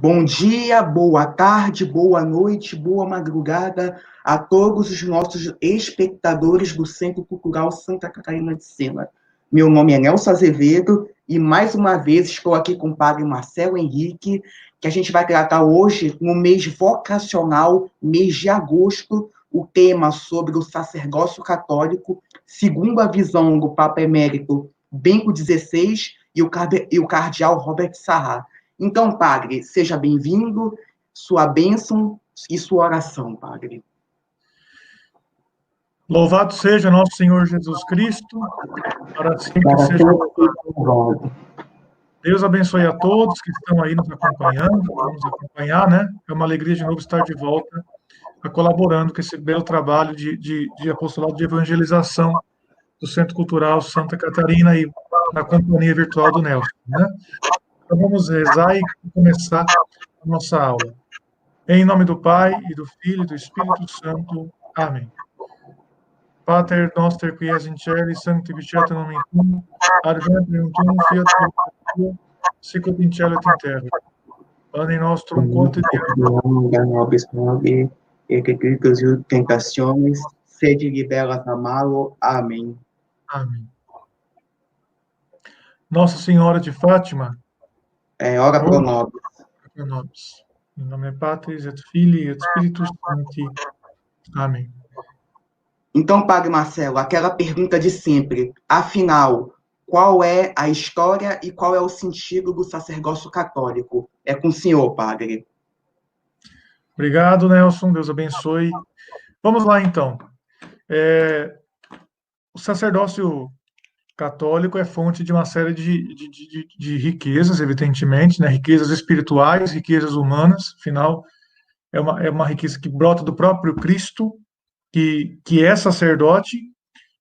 Bom dia, boa tarde, boa noite, boa madrugada a todos os nossos espectadores do Centro Cultural Santa Catarina de Sena. Meu nome é Nelson Azevedo e, mais uma vez, estou aqui com o padre Marcelo Henrique, que a gente vai tratar hoje, no mês vocacional, mês de agosto, o tema sobre o sacerdócio católico, segundo a visão do Papa Emérito Bento XVI e o cardeal Robert Sarrat. Então, padre, seja bem-vindo, sua bênção e sua oração, padre. Louvado seja nosso Senhor Jesus Cristo, para sempre seja louvado. Deus abençoe a todos que estão aí nos acompanhando, vamos acompanhar, né? É uma alegria de novo estar de volta, colaborando com esse belo trabalho de apostolado de evangelização do Centro Cultural Santa Catarina e na companhia virtual do Nelson, né? Então vamos rezar e começar a nossa aula. Em nome do Pai, e do Filho, e do Espírito Santo. Amém. Pater noster qui es in celi, sanctificetur nomen tuum, adveniat regnum fiat voluntas tua, sicut in cielo et in terra. Pane nostrum quotidianum da nobis nobis, et que gritos e tentações, sede liberas a malo. Amém. Amém. Nossa Senhora de Fátima, ora pro nobis. Pro nobis. Em nome Patris et Filii et Spiritus Sancti. Amém. Então, padre Marcelo, aquela pergunta de sempre, afinal, qual é a história e qual é o sentido do sacerdócio católico? É com o senhor, padre. Obrigado, Nelson, Deus abençoe. Vamos lá, então. O sacerdócio católico é fonte de uma série de riquezas, evidentemente, né? Riquezas espirituais, riquezas humanas, afinal, é uma riqueza que brota do próprio Cristo, que é sacerdote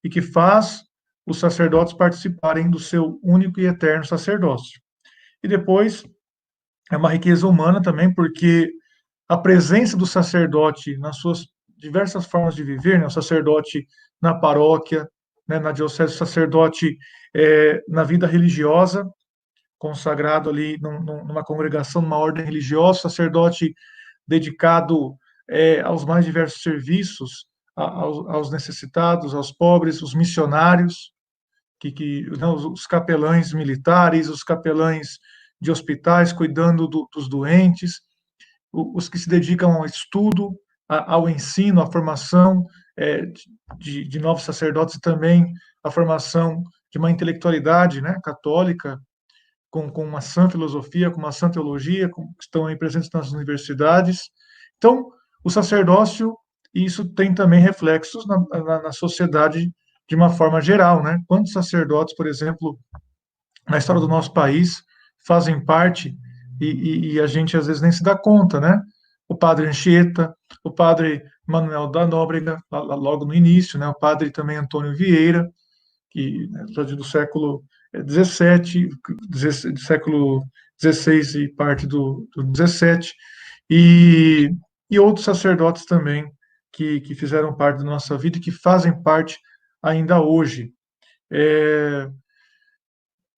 e que faz os sacerdotes participarem do seu único e eterno sacerdócio. E depois, é uma riqueza humana também, porque a presença do sacerdote nas suas diversas formas de viver, né? O sacerdote na paróquia, né? Na diocese, o sacerdote na vida religiosa, consagrado ali numa congregação, numa ordem religiosa, sacerdote dedicado aos mais diversos serviços, aos necessitados, aos pobres, os missionários, não, os capelães militares, os capelães de hospitais, cuidando dos doentes, os que se dedicam ao estudo, ao ensino, à formação de novos sacerdotes e também à formação de uma intelectualidade, né, católica, com uma sã filosofia, com uma sã teologia, que estão aí presentes nas universidades. Então, o sacerdócio, isso tem também reflexos na sociedade de uma forma geral, né? Quantos sacerdotes, por exemplo, na história do nosso país, fazem parte e a gente às vezes nem se dá conta, né? O padre Anchieta, o padre Manuel da Nóbrega, logo no início, né? O padre também Antônio Vieira, que do século XVII, do século XVI e parte do XVII, e outros sacerdotes também que fizeram parte da nossa vida e que fazem parte ainda hoje.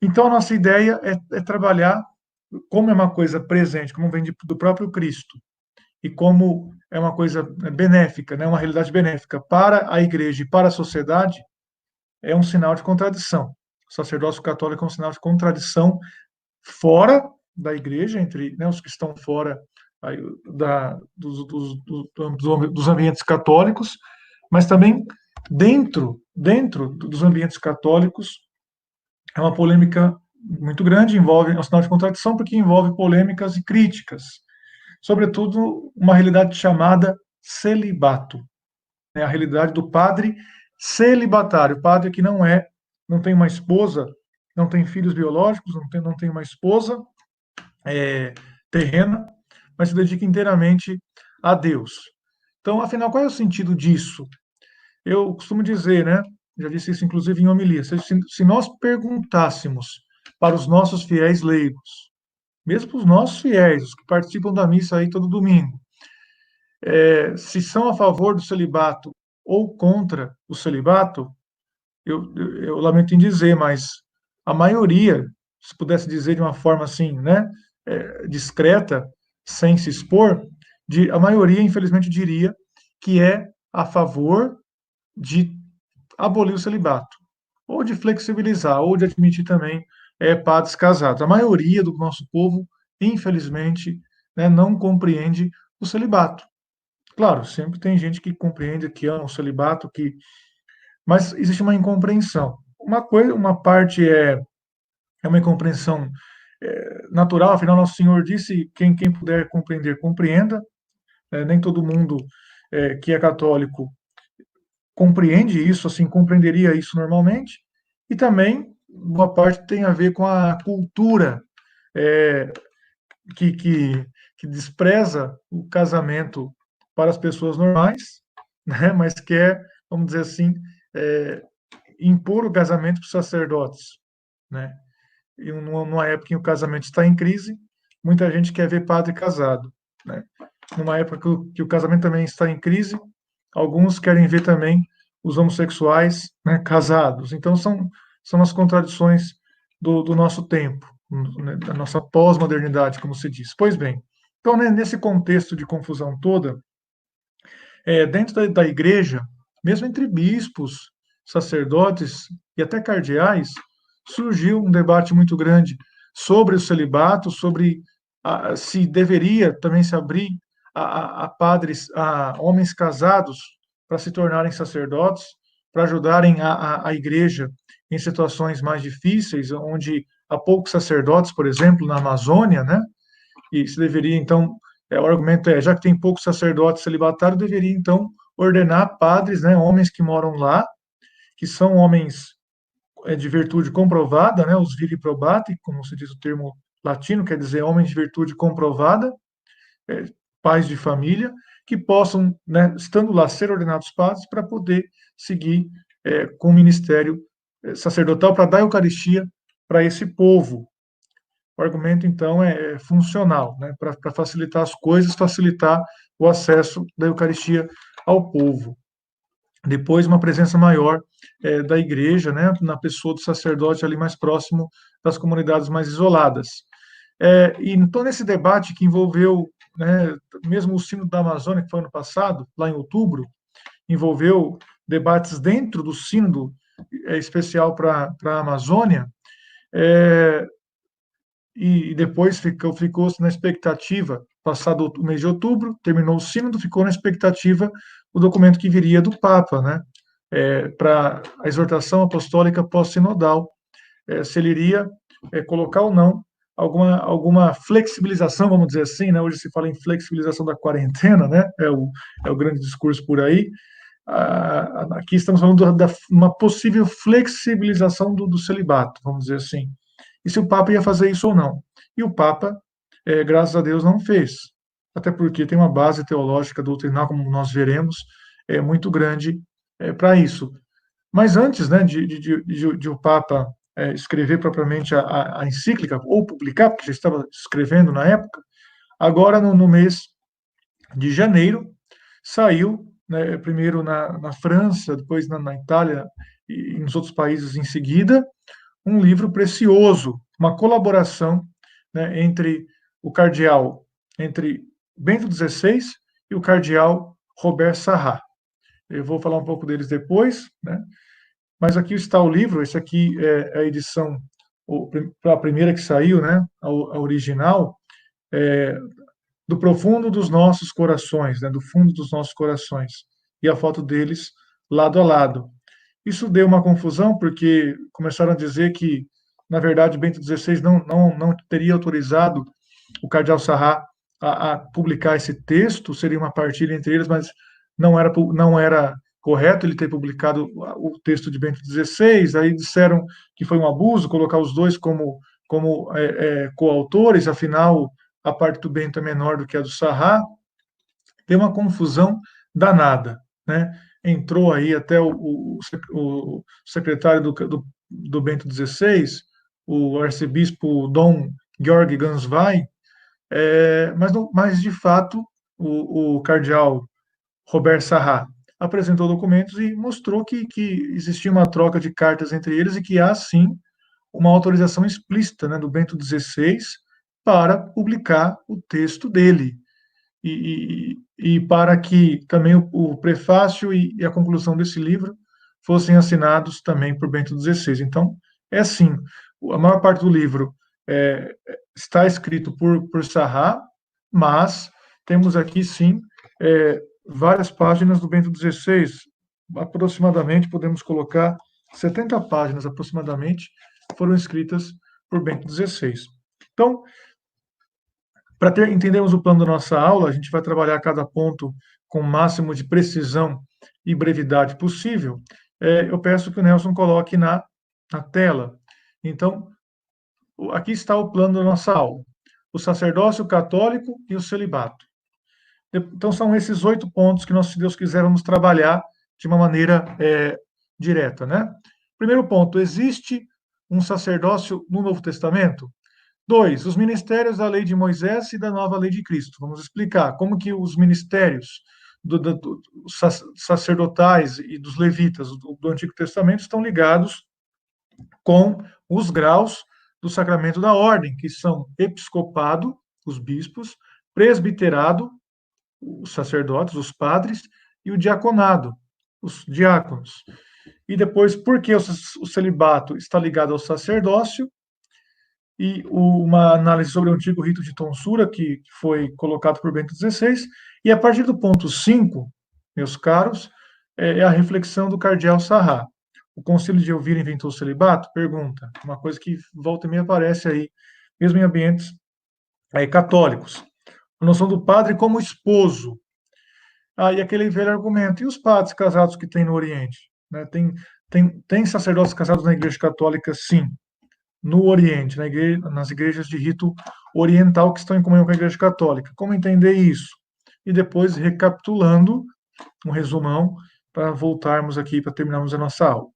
Então, a nossa ideia é trabalhar, como é uma coisa presente, como vem do próprio Cristo, e como é uma coisa benéfica, né, uma realidade benéfica para a igreja e para a sociedade, é um sinal de contradição. O sacerdócio católico é um sinal de contradição fora da igreja, entre, né, os que estão fora aí, dos ambientes católicos, mas também dentro dos ambientes católicos. É uma polêmica muito grande, é um sinal de contradição, porque envolve polêmicas e críticas, sobretudo uma realidade chamada celibato, né, a realidade do padre celibatário, padre que não tem uma esposa, não tem filhos biológicos, não tem uma esposa terrena, mas se dedica inteiramente a Deus. Então, afinal, qual é o sentido disso? Eu costumo dizer, né, já disse isso inclusive em homilia, se nós perguntássemos para os nossos fiéis leigos, mesmo para os nossos fiéis, os que participam da missa aí todo domingo, se são a favor do celibato ou contra o celibato, eu lamento em dizer, mas a maioria, se pudesse dizer de uma forma assim, né, discreta, sem se expor, a maioria, infelizmente, diria que é a favor de abolir o celibato, ou de flexibilizar, ou de admitir também padres casados. A maioria do nosso povo, infelizmente, né, não compreende o celibato. Claro, sempre tem gente que compreende, que ama o celibato, mas existe uma incompreensão. Uma parte é uma incompreensão natural, afinal, Nosso Senhor disse: quem puder compreender, compreenda. Nem todo mundo que é católico compreende isso, assim, compreenderia isso normalmente. E também, uma parte tem a ver com a cultura é, que, que, que despreza o casamento para as pessoas normais, né, mas quer, vamos dizer assim, é, impor o casamento para os sacerdotes, né? E numa época em que o casamento está em crise, muita gente quer ver padre casado, né? Numa época que o casamento também está em crise, alguns querem ver também os homossexuais, né, casados. Então são as contradições do nosso tempo, né, da nossa pós-modernidade, como se diz. Pois bem, então, né, nesse contexto de confusão toda, dentro da igreja, mesmo entre bispos, sacerdotes e até cardeais, surgiu um debate muito grande sobre o celibato, sobre se deveria também se abrir a padres, a homens casados para se tornarem sacerdotes, para ajudarem a igreja em situações mais difíceis, onde há poucos sacerdotes, por exemplo, na Amazônia, né? E se deveria, então, o argumento já que tem poucos sacerdotes celibatários, deveria, então, ordenar padres, né, homens que moram lá, que são homens de virtude comprovada, né, os viri probati, como se diz o termo latino, quer dizer homens de virtude comprovada, é, pais de família, que possam, né, estando lá, ser ordenados padres para poder seguir com o ministério sacerdotal, para dar a Eucaristia para esse povo. O argumento, então, é funcional, né, para facilitar as coisas, facilitar o acesso da Eucaristia ao povo. Depois, uma presença maior da igreja, né, na pessoa do sacerdote ali mais próximo das comunidades mais isoladas. E então, nesse debate que envolveu, né, mesmo o Sínodo da Amazônia, que foi ano passado, lá em outubro, envolveu debates dentro do Sínodo especial para a Amazônia, e depois ficou-se na expectativa, passado o mês de outubro, terminou o sínodo, ficou na expectativa o documento que viria do Papa, né, para a exortação apostólica pós-sinodal, se ele iria colocar ou não alguma flexibilização, vamos dizer assim, né, hoje se fala em flexibilização da quarentena, né, é o grande discurso por aí. Aqui estamos falando de uma possível flexibilização do celibato, vamos dizer assim, e se o Papa ia fazer isso ou não. E o Papa, graças a Deus, não fez, até porque tem uma base teológica doutrinal, como nós veremos, muito grande para isso. Mas antes, né, de o Papa escrever propriamente a encíclica, ou publicar, porque já estava escrevendo na época, agora no mês de janeiro, saiu, né, primeiro na França, depois na Itália e nos outros países em seguida, um livro precioso, uma colaboração, né, entre Bento XVI e o cardeal Robert Sarrat. Eu vou falar um pouco deles depois, né? Mas aqui está o livro. Esse aqui é a edição, a primeira que saiu, né? A original, do profundo dos nossos corações, né? Do fundo dos nossos corações. E a foto deles lado a lado. Isso deu uma confusão, porque começaram a dizer que, na verdade, Bento XVI não teria autorizado o cardeal Sarrat a publicar esse texto, seria uma partilha entre eles, mas não era correto ele ter publicado o texto de Bento XVI. Aí disseram que foi um abuso colocar os dois como coautores, afinal, a parte do Bento é menor do que a do Sarrat. Deu uma confusão danada, né? Entrou aí até o secretário do Bento XVI, o arcebispo Dom Georg Ganswein, mas de fato o cardeal Robert Sarrat apresentou documentos e mostrou que existia uma troca de cartas entre eles e que há sim uma autorização explícita, né, do Bento XVI para publicar o texto dele. E para que também o prefácio e a conclusão desse livro fossem assinados também por Bento XVI. Então, é assim, a maior parte do livro está escrito por Sarrat, mas temos aqui, sim, várias páginas do Bento XVI, aproximadamente, podemos colocar 70 páginas aproximadamente, foram escritas por Bento XVI. Então, para entendermos o plano da nossa aula, a gente vai trabalhar cada ponto com o máximo de precisão e brevidade possível. Eu peço que o Nelson coloque na tela. Então, aqui está o plano da nossa aula: o sacerdócio católico e o celibato. Então, são esses 8 pontos que nós, se Deus quiser, vamos trabalhar de uma maneira direta, né? Primeiro ponto: existe um sacerdócio no Novo Testamento? 2, os ministérios da lei de Moisés e da nova lei de Cristo. Vamos explicar como que os ministérios sacerdotais e dos levitas do Antigo Testamento estão ligados com os graus do sacramento da ordem, que são episcopado, os bispos, presbiterado, os sacerdotes, os padres, e o diaconado, os diáconos. E depois, por que o celibato está ligado ao sacerdócio? E uma análise sobre o antigo rito de tonsura, que foi colocado por Bento XVI. E a partir do ponto 5, meus caros, é a reflexão do cardeal Sarrat. O Concílio de Elvira inventou o celibato? Pergunta. Uma coisa que volta e meia aparece aí, mesmo em ambientes católicos. A noção do padre como esposo. E aquele velho argumento. E os padres casados que tem no Oriente? Né? Tem sacerdotes casados na Igreja Católica, sim, no Oriente, nas igrejas de rito oriental que estão em comunhão com a Igreja Católica. Como entender isso? E depois, recapitulando, um resumão, para voltarmos aqui, para terminarmos a nossa aula.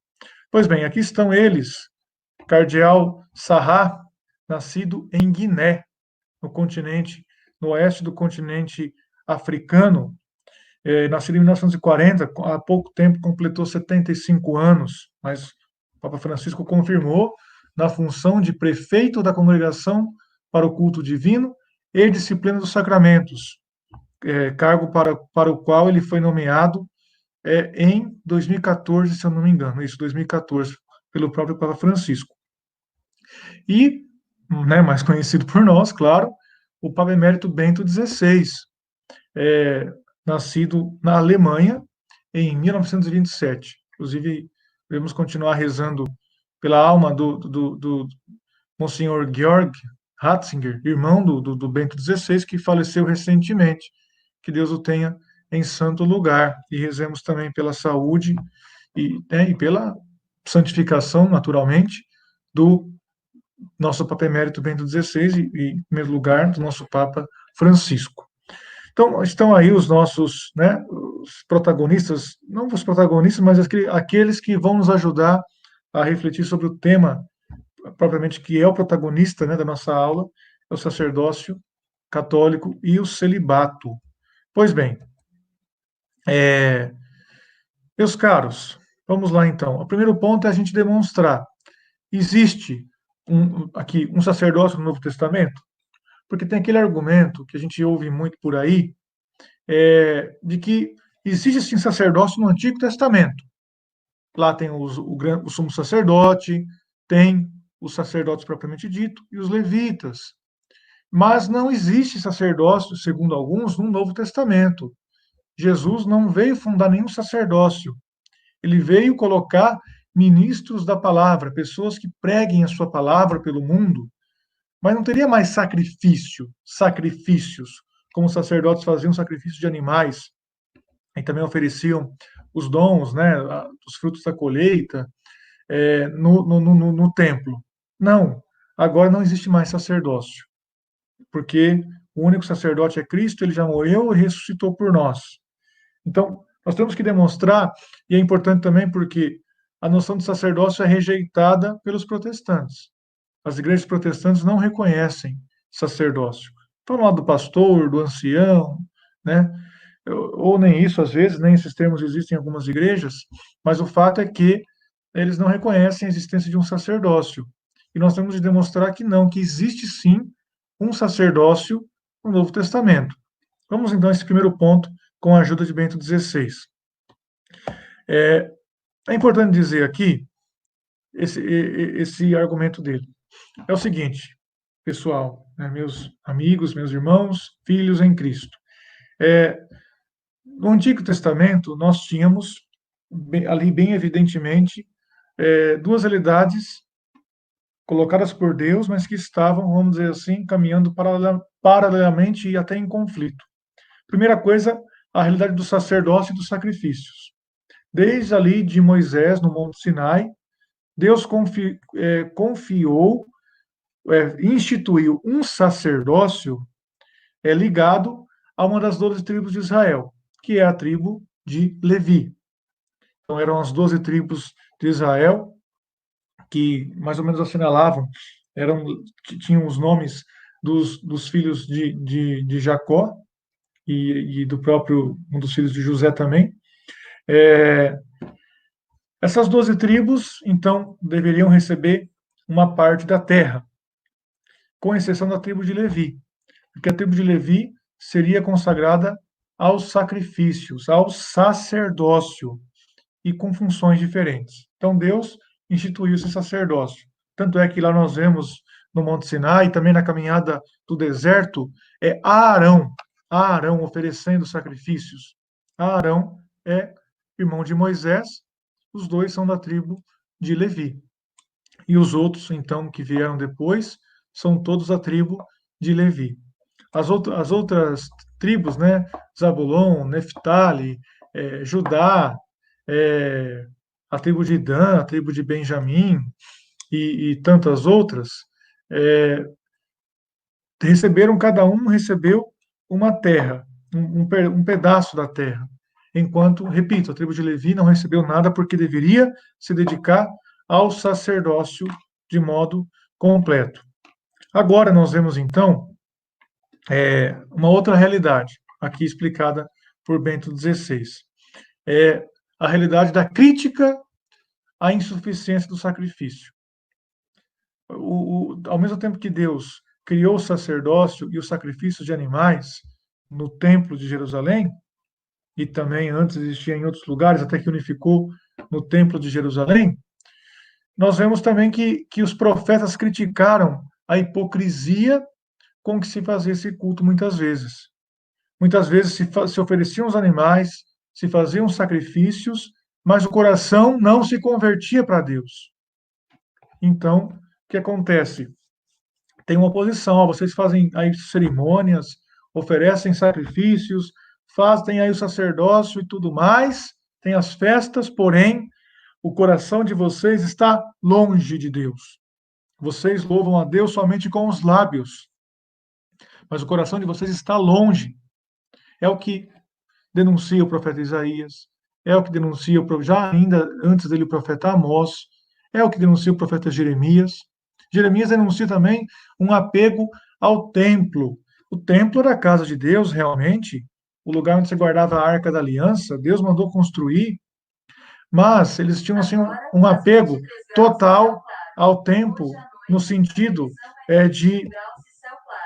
Pois bem, aqui estão eles. Cardeal Sarrat, nascido em Guiné, no oeste do continente africano, nascido em 1940, há pouco tempo completou 75 anos, mas o Papa Francisco confirmou na função de prefeito da congregação para o culto divino e disciplina dos sacramentos, cargo para o qual ele foi nomeado em 2014, se eu não me engano, isso, 2014, pelo próprio Papa Francisco. E, mais conhecido por nós, claro, o Papa Emérito Bento XVI, nascido na Alemanha em 1927. Inclusive, devemos continuar rezando pela alma do Monsenhor Georg Ratzinger, irmão do Bento XVI, que faleceu recentemente. Que Deus o tenha em santo lugar. E rezemos também pela saúde e pela santificação, naturalmente, do nosso Papa Emérito Bento XVI e, em primeiro lugar, do nosso Papa Francisco. Então, estão aí os nossos, os protagonistas, não os protagonistas, mas aqueles que vão nos ajudar a refletir sobre o tema, propriamente, que é o protagonista da nossa aula, é o sacerdócio católico e o celibato. Pois bem, meus caros, vamos lá então. O primeiro ponto é a gente demonstrar: existe aqui um sacerdócio no Novo Testamento? Porque tem aquele argumento que a gente ouve muito por aí, de que existe sim sacerdócio no Antigo Testamento. Lá tem o sumo sacerdote, tem os sacerdotes propriamente dito e os levitas. Mas não existe sacerdócio, segundo alguns, no Novo Testamento. Jesus não veio fundar nenhum sacerdócio. Ele veio colocar ministros da palavra, pessoas que preguem a sua palavra pelo mundo. Mas não teria mais sacrifícios, como os sacerdotes faziam sacrifício de animais, e também ofereciam os dons, os frutos da colheita, no templo. Não, agora não existe mais sacerdócio, porque o único sacerdote é Cristo, ele já morreu e ressuscitou por nós. Então, nós temos que demonstrar, e é importante também porque a noção de sacerdócio é rejeitada pelos protestantes. As igrejas protestantes não reconhecem sacerdócio. Estão lá do pastor, do ancião, ou nem isso, às vezes, nem esses termos existem em algumas igrejas, mas o fato é que eles não reconhecem a existência de um sacerdócio. E nós temos de demonstrar que não, que existe sim um sacerdócio no Novo Testamento. Vamos então a esse primeiro ponto com a ajuda de Bento XVI. É importante dizer aqui esse argumento dele. É o seguinte, pessoal, né, meus amigos, meus irmãos, filhos em Cristo. No Antigo Testamento, nós tínhamos ali bem evidentemente duas realidades colocadas por Deus, mas que estavam, vamos dizer assim, caminhando paralelamente e até em conflito. Primeira coisa, a realidade do sacerdócio e dos sacrifícios. Desde ali de Moisés, no Monte Sinai, Deus confiou, instituiu um sacerdócio ligado a uma das 12 tribos de Israel, que é a tribo de Levi. Então, eram as 12 tribos de Israel que mais ou menos assinalavam, tinham os nomes dos filhos de Jacó e do próprio, um dos filhos de José também. Essas 12 tribos, então, deveriam receber uma parte da terra, com exceção da tribo de Levi, porque a tribo de Levi seria consagrada aos sacrifícios, ao sacerdócio, e com funções diferentes. Então, Deus instituiu esse sacerdócio. Tanto é que lá nós vemos no Monte Sinai, e também na caminhada do deserto, Arão oferecendo sacrifícios. Arão é irmão de Moisés, os dois são da tribo de Levi. E os outros, então, que vieram depois, são todos da tribo de Levi. As outras tribos, né, Zabulon, Neftali, Judá, a tribo de Dan, a tribo de Benjamim e tantas outras, cada um recebeu uma terra, um pedaço da terra. Enquanto, repito, a tribo de Levi não recebeu nada porque deveria se dedicar ao sacerdócio de modo completo. Agora nós vemos, então, uma outra realidade, aqui explicada por Bento XVI. É a realidade da crítica à insuficiência do sacrifício. Ao mesmo tempo que Deus criou o sacerdócio e o sacrifício de animais no Templo de Jerusalém, e também antes existia em outros lugares, até que unificou no Templo de Jerusalém, nós vemos também que os profetas criticaram a hipocrisia com que se fazia esse culto muitas vezes. Muitas vezes se ofereciam os animais, se faziam sacrifícios, mas o coração não se convertia para Deus. Então, o que acontece? Tem uma oposição, vocês fazem aí cerimônias, oferecem sacrifícios, fazem aí o sacerdócio e tudo mais, tem as festas, porém, o coração de vocês está longe de Deus. Vocês louvam a Deus somente com os lábios, mas o coração de vocês está longe. É o que denuncia o profeta Isaías, é o que denuncia, já ainda antes dele, o profeta Amós, é o que denuncia o profeta Jeremias. Jeremias denuncia também um apego ao templo. O templo era a casa de Deus, realmente, o lugar onde se guardava a Arca da Aliança. Deus mandou construir, mas eles tinham assim um apego total ao templo, no sentido de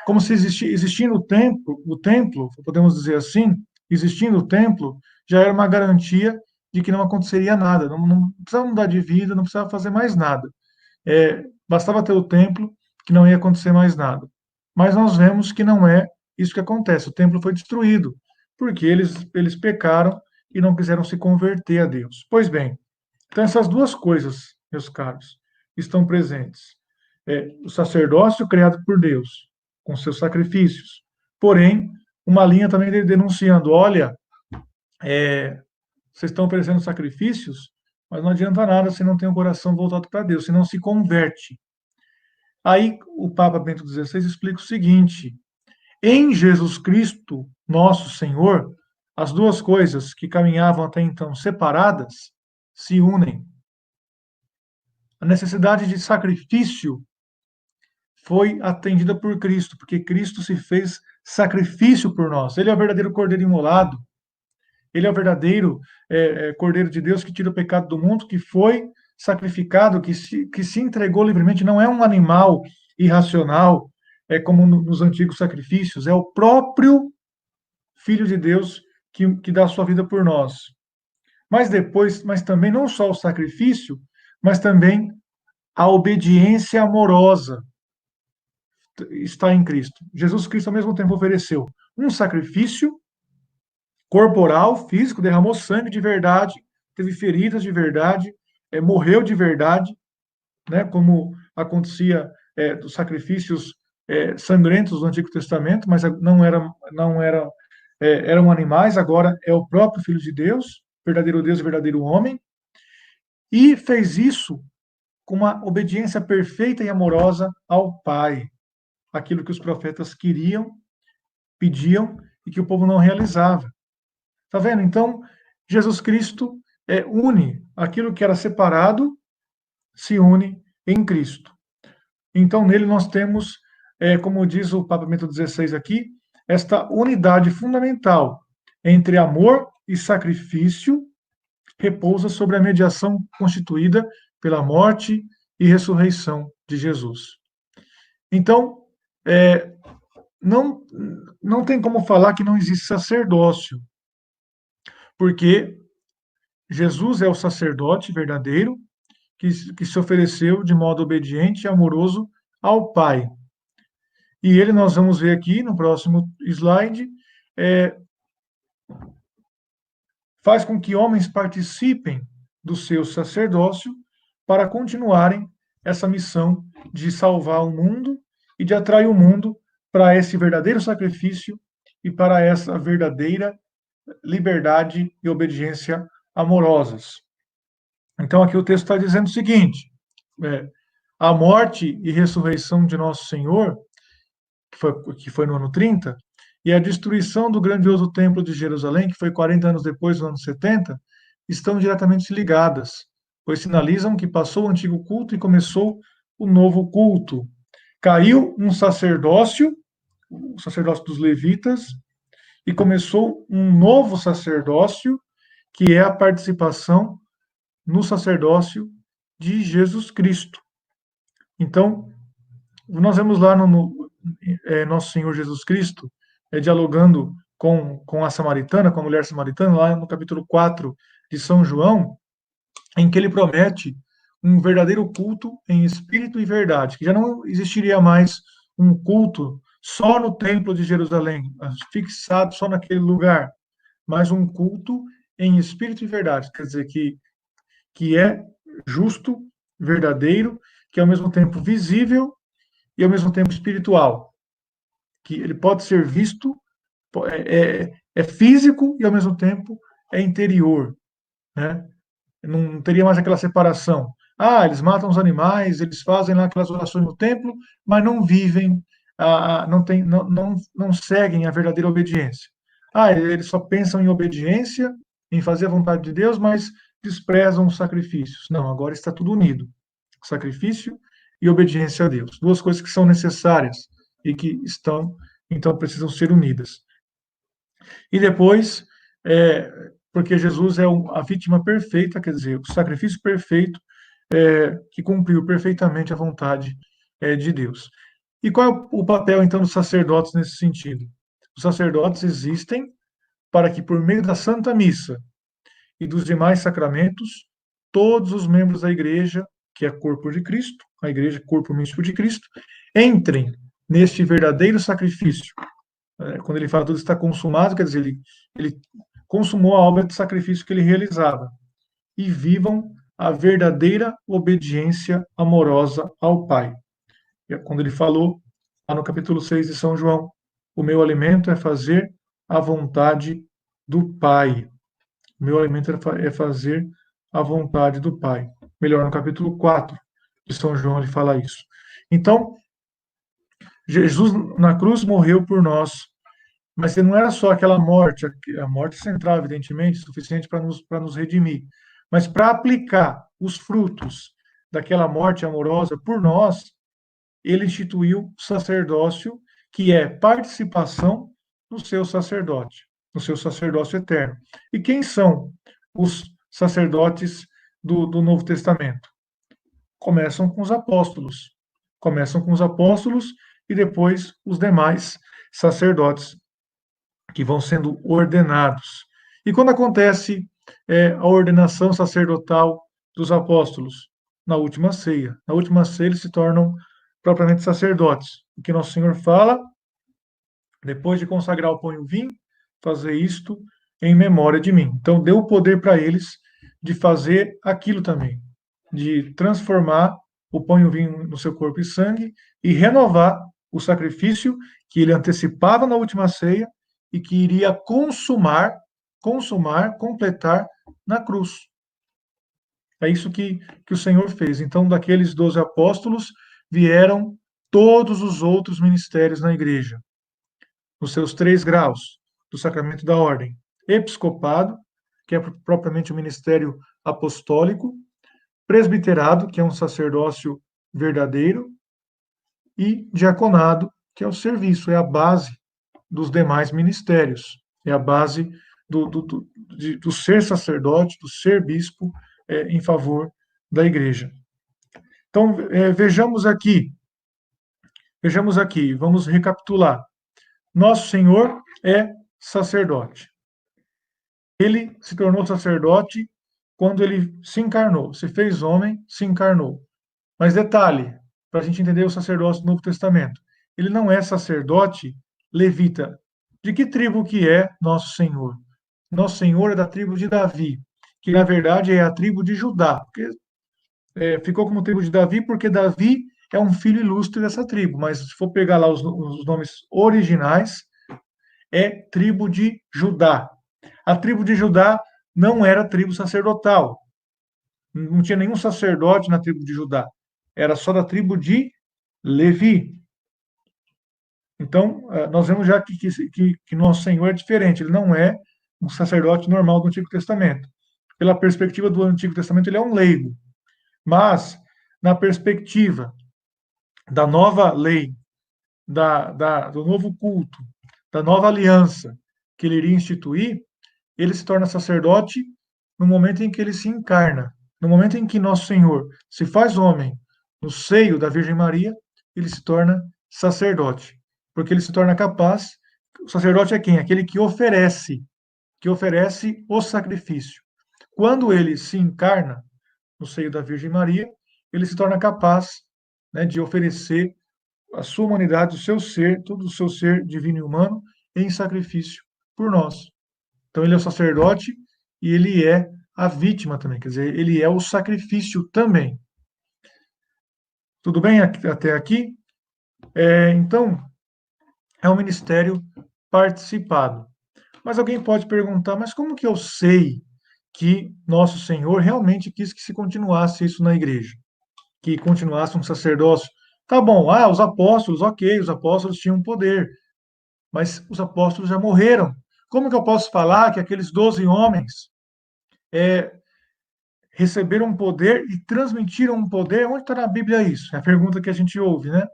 como se existindo o templo, podemos dizer assim, existindo o templo, já era uma garantia de que não aconteceria nada, não precisava mudar de vida, não precisava fazer mais nada. Bastava ter o templo, que não ia acontecer mais nada. Mas nós vemos que não é isso que acontece. O templo foi destruído, porque eles pecaram e não quiseram se converter a Deus. Pois bem, então essas duas coisas, meus caros, estão presentes. O sacerdócio criado por Deus, com seus sacrifícios. Porém, uma linha também denunciando, olha, vocês estão oferecendo sacrifícios, mas não adianta nada se não tem o coração voltado para Deus, se não se converte. Aí o Papa Bento XVI explica o seguinte: em Jesus Cristo, nosso Senhor, as duas coisas que caminhavam até então separadas se unem. A necessidade de sacrifício foi atendida por Cristo, porque Cristo se fez sacrifício por nós. Ele é o verdadeiro Cordeiro imolado. Ele é o verdadeiro Cordeiro de Deus que tira o pecado do mundo, que foi sacrificado, que se entregou livremente. Não é um animal irracional é como nos antigos sacrifícios, é o próprio Filho de Deus que dá a sua vida por nós. Mas depois, mas também não só o sacrifício, mas também a obediência amorosa está em Cristo. Jesus Cristo, ao mesmo tempo, ofereceu um sacrifício corporal, físico, derramou sangue de verdade, teve feridas de verdade, morreu de verdade, né, como acontecia dos sacrifícios sangrentos do Antigo Testamento, mas eram animais, agora é o próprio Filho de Deus, verdadeiro Deus e verdadeiro homem, e fez isso com uma obediência perfeita e amorosa ao Pai, aquilo que os profetas queriam, pediam e que o povo não realizava. Tá vendo? Então, Jesus Cristo une aquilo que era separado, se une em Cristo. Então, nele nós temos, como diz o Papa Bento XVI aqui, esta unidade fundamental entre amor e sacrifício repousa sobre a mediação constituída pela morte e ressurreição de Jesus. Então, não, não tem como falar que não existe sacerdócio, porque Jesus é o sacerdote verdadeiro que se ofereceu de modo obediente e amoroso ao Pai. E ele, nós vamos ver aqui no próximo slide, faz com que homens participem do seu sacerdócio para continuarem essa missão de salvar o mundo e de atrair o mundo para esse verdadeiro sacrifício e para essa verdadeira liberdade e obediência amorosas. Então, aqui o texto está dizendo o seguinte: a morte e ressurreição de Nosso Senhor, que foi no ano 30, e a destruição do grandioso templo de Jerusalém, que foi 40 anos depois, no ano 70, estão diretamente ligadas, pois sinalizam que passou o antigo culto e começou o novo culto. Caiu um sacerdócio, o sacerdócio dos levitas, e começou um novo sacerdócio, que é a participação no sacerdócio de Jesus Cristo. Então, nós vemos lá no Nosso Senhor Jesus Cristo dialogando com a samaritana, com a mulher samaritana, lá no capítulo 4 de São João, em que ele promete um verdadeiro culto em espírito e verdade, que já não existiria mais um culto só no templo de Jerusalém, fixado só naquele lugar, mas um culto em espírito e verdade, quer dizer, que é justo, verdadeiro, que é ao mesmo tempo visível e ao mesmo tempo espiritual, que ele pode ser visto, é físico e ao mesmo tempo é interior, né? Não teria mais aquela separação. Eles matam os animais, eles fazem lá aquelas orações no templo, mas não vivem, não seguem a verdadeira obediência. Eles só pensam em obediência, em fazer a vontade de Deus, mas desprezam os sacrifícios. Não, agora está tudo unido. Sacrifício e obediência a Deus. Duas coisas que são necessárias e que então precisam ser unidas. E depois, porque Jesus é a vítima perfeita, quer dizer, o sacrifício perfeito que cumpriu perfeitamente a vontade de Deus. E qual é o papel, então, dos sacerdotes nesse sentido? Os sacerdotes existem para que, por meio da Santa Missa e dos demais sacramentos, todos os membros da Igreja, que é corpo de Cristo, a Igreja, corpo místico de Cristo, entrem neste verdadeiro sacrifício. Quando ele fala tudo está consumado, quer dizer, ele consumou a obra de sacrifício que ele realizava. E vivam a verdadeira obediência amorosa ao Pai. Quando ele falou, lá no capítulo 6 de São João, o meu alimento é fazer a vontade do Pai. O meu alimento é fazer a vontade do Pai. Melhor, no capítulo 4 de São João ele fala isso. Então, Jesus na cruz morreu por nós, mas não era só aquela morte, a morte central, evidentemente, suficiente para nos redimir, mas para aplicar os frutos daquela morte amorosa por nós, ele instituiu o sacerdócio, que é participação no seu sacerdote, no seu sacerdócio eterno. E quem são os sacerdotes do Novo Testamento? Começam com os apóstolos. Começam com os apóstolos e depois os demais sacerdotes que vão sendo ordenados. E quando acontece a ordenação sacerdotal dos apóstolos? Na última ceia. Na última ceia eles se tornam propriamente sacerdotes. O que Nosso Senhor fala, depois de consagrar o pão e o vinho, fazer isto em memória de mim. Então deu o poder para eles de fazer aquilo também, de transformar o pão e o vinho no seu corpo e sangue e renovar o sacrifício que ele antecipava na última ceia e que iria completar na cruz. É isso que o Senhor fez. Então, daqueles 12 apóstolos, vieram todos os outros ministérios na igreja, nos seus 3 graus do sacramento da ordem: episcopado, que é propriamente o ministério apostólico; presbiterado, que é um sacerdócio verdadeiro; e diaconado, que é o serviço, é a base dos demais ministérios, é a base do ser sacerdote, do ser bispo, em favor da igreja. Então, vejamos aqui, vamos recapitular. Nosso Senhor é sacerdote. Ele se tornou sacerdote quando ele se encarnou, se fez homem, se encarnou. Mas detalhe, para a gente entender o sacerdócio do Novo Testamento, ele não é sacerdote levita. De que tribo que é Nosso Senhor? Nosso Senhor é da tribo de Davi, que na verdade é a tribo de Judá. Ficou como tribo de Davi porque Davi é um filho ilustre dessa tribo, mas se for pegar lá os nomes originais, é tribo de Judá. A tribo de Judá não era tribo sacerdotal. Não tinha nenhum sacerdote na tribo de Judá. Era só da tribo de Levi. Então, nós vemos já que Nosso Senhor é diferente. Ele não é um sacerdote normal do Antigo Testamento. Pela perspectiva do Antigo Testamento, ele é um leigo. Mas, na perspectiva da nova lei, do novo culto, da nova aliança que ele iria instituir, ele se torna sacerdote no momento em que ele se encarna. No momento em que Nosso Senhor se faz homem no seio da Virgem Maria, ele se torna sacerdote. Porque ele se torna capaz. O sacerdote é quem? Aquele que oferece o sacrifício. Quando ele se encarna no seio da Virgem Maria, ele se torna capaz, né, de oferecer a sua humanidade, o seu ser, todo o seu ser divino e humano, em sacrifício por nós. Então ele é o sacerdote e ele é a vítima também, quer dizer, ele é o sacrifício também. Tudo bem até aqui? Então, é um ministério participado. Mas alguém pode perguntar, mas como que eu sei que Nosso Senhor realmente quis que se continuasse isso na igreja? Que continuasse um sacerdócio? Tá bom, os apóstolos, ok, os apóstolos tinham poder, mas os apóstolos já morreram. Como que eu posso falar que aqueles 12 homens receberam um poder e transmitiram um poder? Onde está na Bíblia isso? É a pergunta que a gente ouve, né?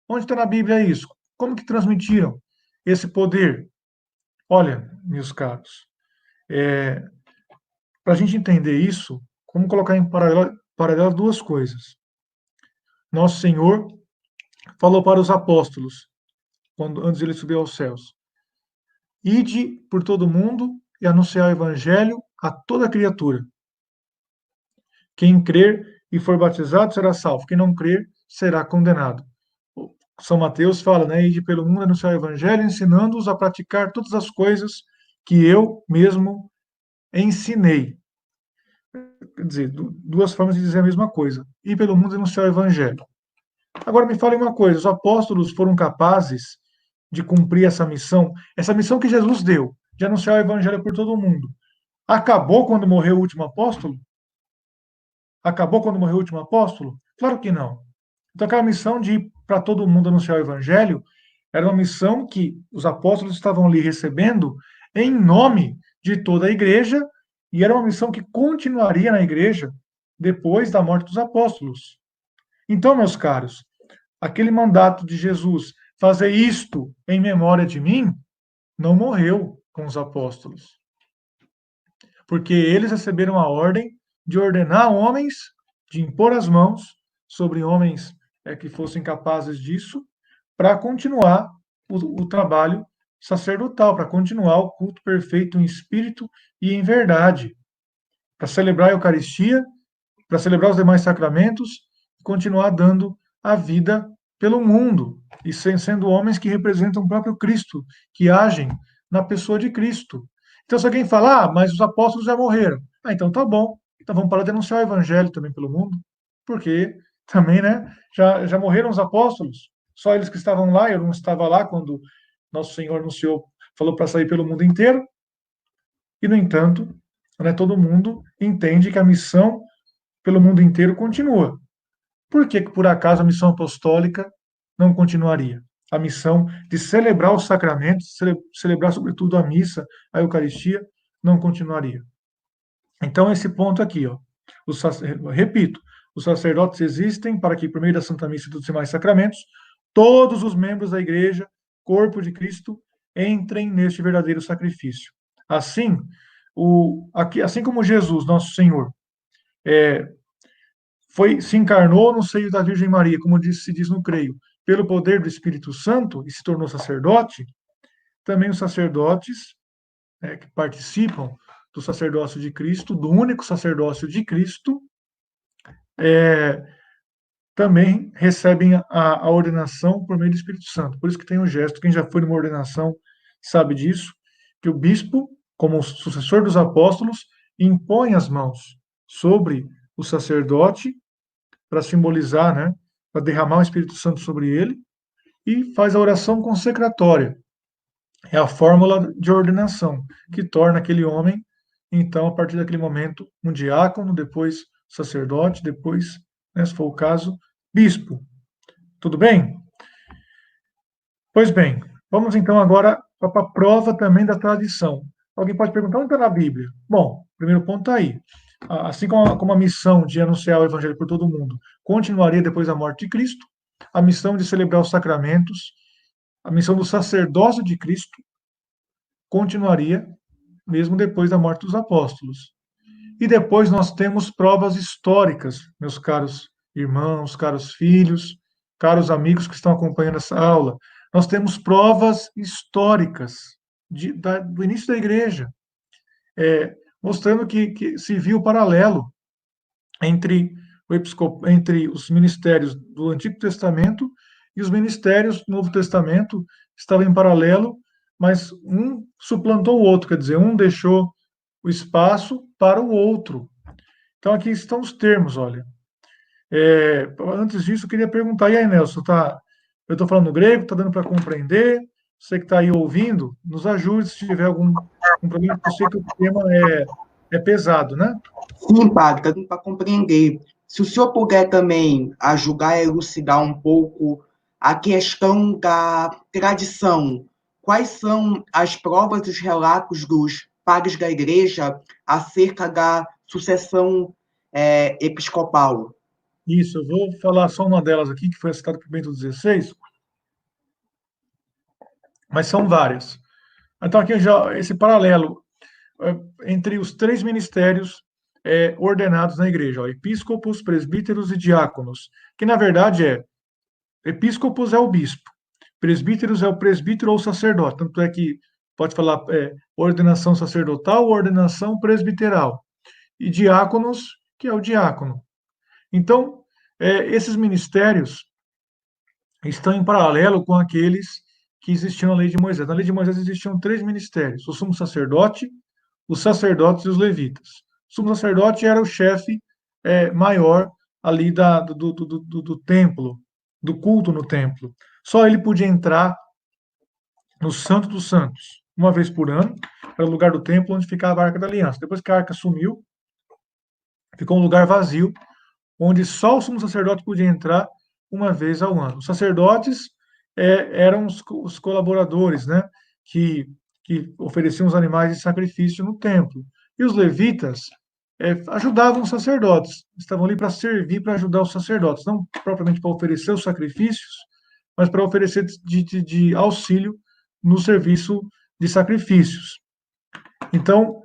Onde está na Bíblia isso? Como que transmitiram esse poder? Olha, meus caros, para a gente entender isso, vamos colocar em paralelo duas coisas. Nosso Senhor falou para os apóstolos, antes de ele subir aos céus: ide por todo mundo e anunciar o evangelho a toda criatura. Quem crer e for batizado será salvo. Quem não crer será condenado. São Mateus fala, né? Ide pelo mundo anunciar o evangelho, ensinando-os a praticar todas as coisas que eu mesmo ensinei. Quer dizer, duas formas de dizer a mesma coisa. Ir pelo mundo anunciar o evangelho. Agora me fale uma coisa: os apóstolos foram capazes de cumprir essa missão que Jesus deu, de anunciar o evangelho por todo o mundo. Acabou quando morreu o último apóstolo? Acabou quando morreu o último apóstolo? Claro que não. Então aquela missão de ir para todo mundo anunciar o evangelho era uma missão que os apóstolos estavam ali recebendo em nome de toda a igreja, e era uma missão que continuaria na igreja depois da morte dos apóstolos. Então, meus caros, aquele mandato de Jesus, fazer isto em memória de mim, não morreu com os apóstolos. Porque eles receberam a ordem de ordenar homens, de impor as mãos sobre homens que fossem capazes disso, para continuar o trabalho sacerdotal, para continuar o culto perfeito em espírito e em verdade, para celebrar a Eucaristia, para celebrar os demais sacramentos e continuar dando a vida pelo mundo, e sendo homens que representam o próprio Cristo, que agem na pessoa de Cristo. Então, se alguém falar, mas os apóstolos já morreram, então tá bom, então vamos para denunciar o evangelho também pelo mundo, porque também, né, já morreram os apóstolos, só eles que estavam lá, eu não estava lá quando nosso Senhor anunciou, falou para sair pelo mundo inteiro, e, no entanto, né, todo mundo entende que a missão pelo mundo inteiro continua. Por que, por acaso, a missão apostólica não continuaria? A missão de celebrar os sacramentos, celebrar, sobretudo, a missa, a Eucaristia, não continuaria. Então, esse ponto aqui, ó, repito, os sacerdotes existem para que, por meio da Santa Missa e dos demais sacramentos, todos os membros da Igreja, corpo de Cristo, entrem neste verdadeiro sacrifício. Assim, assim como Jesus, nosso Senhor, se encarnou no seio da Virgem Maria, como se diz no creio, pelo poder do Espírito Santo e se tornou sacerdote, também os sacerdotes que participam do sacerdócio de Cristo, do único sacerdócio de Cristo, também recebem a ordenação por meio do Espírito Santo. Por isso que tem um gesto, quem já foi numa ordenação sabe disso, que o bispo, como sucessor dos apóstolos, impõe as mãos sobre o sacerdote para simbolizar, né, para derramar o Espírito Santo sobre ele, e faz a oração consecratória. É a fórmula de ordenação, que torna aquele homem, então, a partir daquele momento, um diácono, depois sacerdote, depois, né, se for o caso, bispo. Tudo bem? Pois bem, vamos então agora para a prova também da tradição. Alguém pode perguntar, onde está na Bíblia? Bom, o primeiro ponto está aí. Assim como a missão de anunciar o Evangelho por todo mundo continuaria depois da morte de Cristo, a missão de celebrar os sacramentos, a missão do sacerdócio de Cristo continuaria mesmo depois da morte dos apóstolos. E depois nós temos provas históricas, meus caros irmãos, caros filhos, caros amigos que estão acompanhando essa aula. Nós temos provas históricas do início da igreja, mostrando que se viu o paralelo entre os ministérios do Antigo Testamento e os ministérios do Novo Testamento estavam em paralelo, mas um suplantou o outro, quer dizer, um deixou o espaço para o outro. Então, aqui estão os termos, olha. Antes disso, eu queria perguntar, e aí, Nelson, eu estou falando grego, está dando para compreender? Você que está aí ouvindo, nos ajude se tiver algum problema, porque eu sei que o tema é pesado, né? Sim, padre, está dando para compreender. Se o senhor puder também ajudar a elucidar um pouco a questão da tradição, quais são as provas e os relatos dos padres da igreja acerca da sucessão episcopal? Isso, eu vou falar só uma delas aqui, que foi citada por Bento XVI, mas são várias. Então, aqui já esse paralelo entre os três ministérios ordenados na igreja, ó, episcopos, presbíteros e diáconos, que na verdade episcopos é o bispo, presbíteros é o presbítero ou sacerdote, tanto é que pode falar ordenação sacerdotal ou ordenação presbiteral, e diáconos, que é o diácono. Então, esses ministérios estão em paralelo com aqueles que existiam na lei de Moisés. Na lei de Moisés existiam três ministérios: o sumo sacerdote, os sacerdotes e os levitas. O sumo sacerdote era o chefe maior ali do templo, do culto no templo. Só ele podia entrar no Santo dos Santos, uma vez por ano, para o lugar do templo onde ficava a Arca da Aliança. Depois que a Arca sumiu, ficou um lugar vazio, onde só o sumo sacerdote podia entrar uma vez ao ano. Os sacerdotes eram os colaboradores, né, que ofereciam os animais de sacrifício no templo. E os levitas ajudavam os sacerdotes, estavam ali para servir, para ajudar os sacerdotes, não propriamente para oferecer os sacrifícios, mas para oferecer de auxílio no serviço de sacrifícios. Então,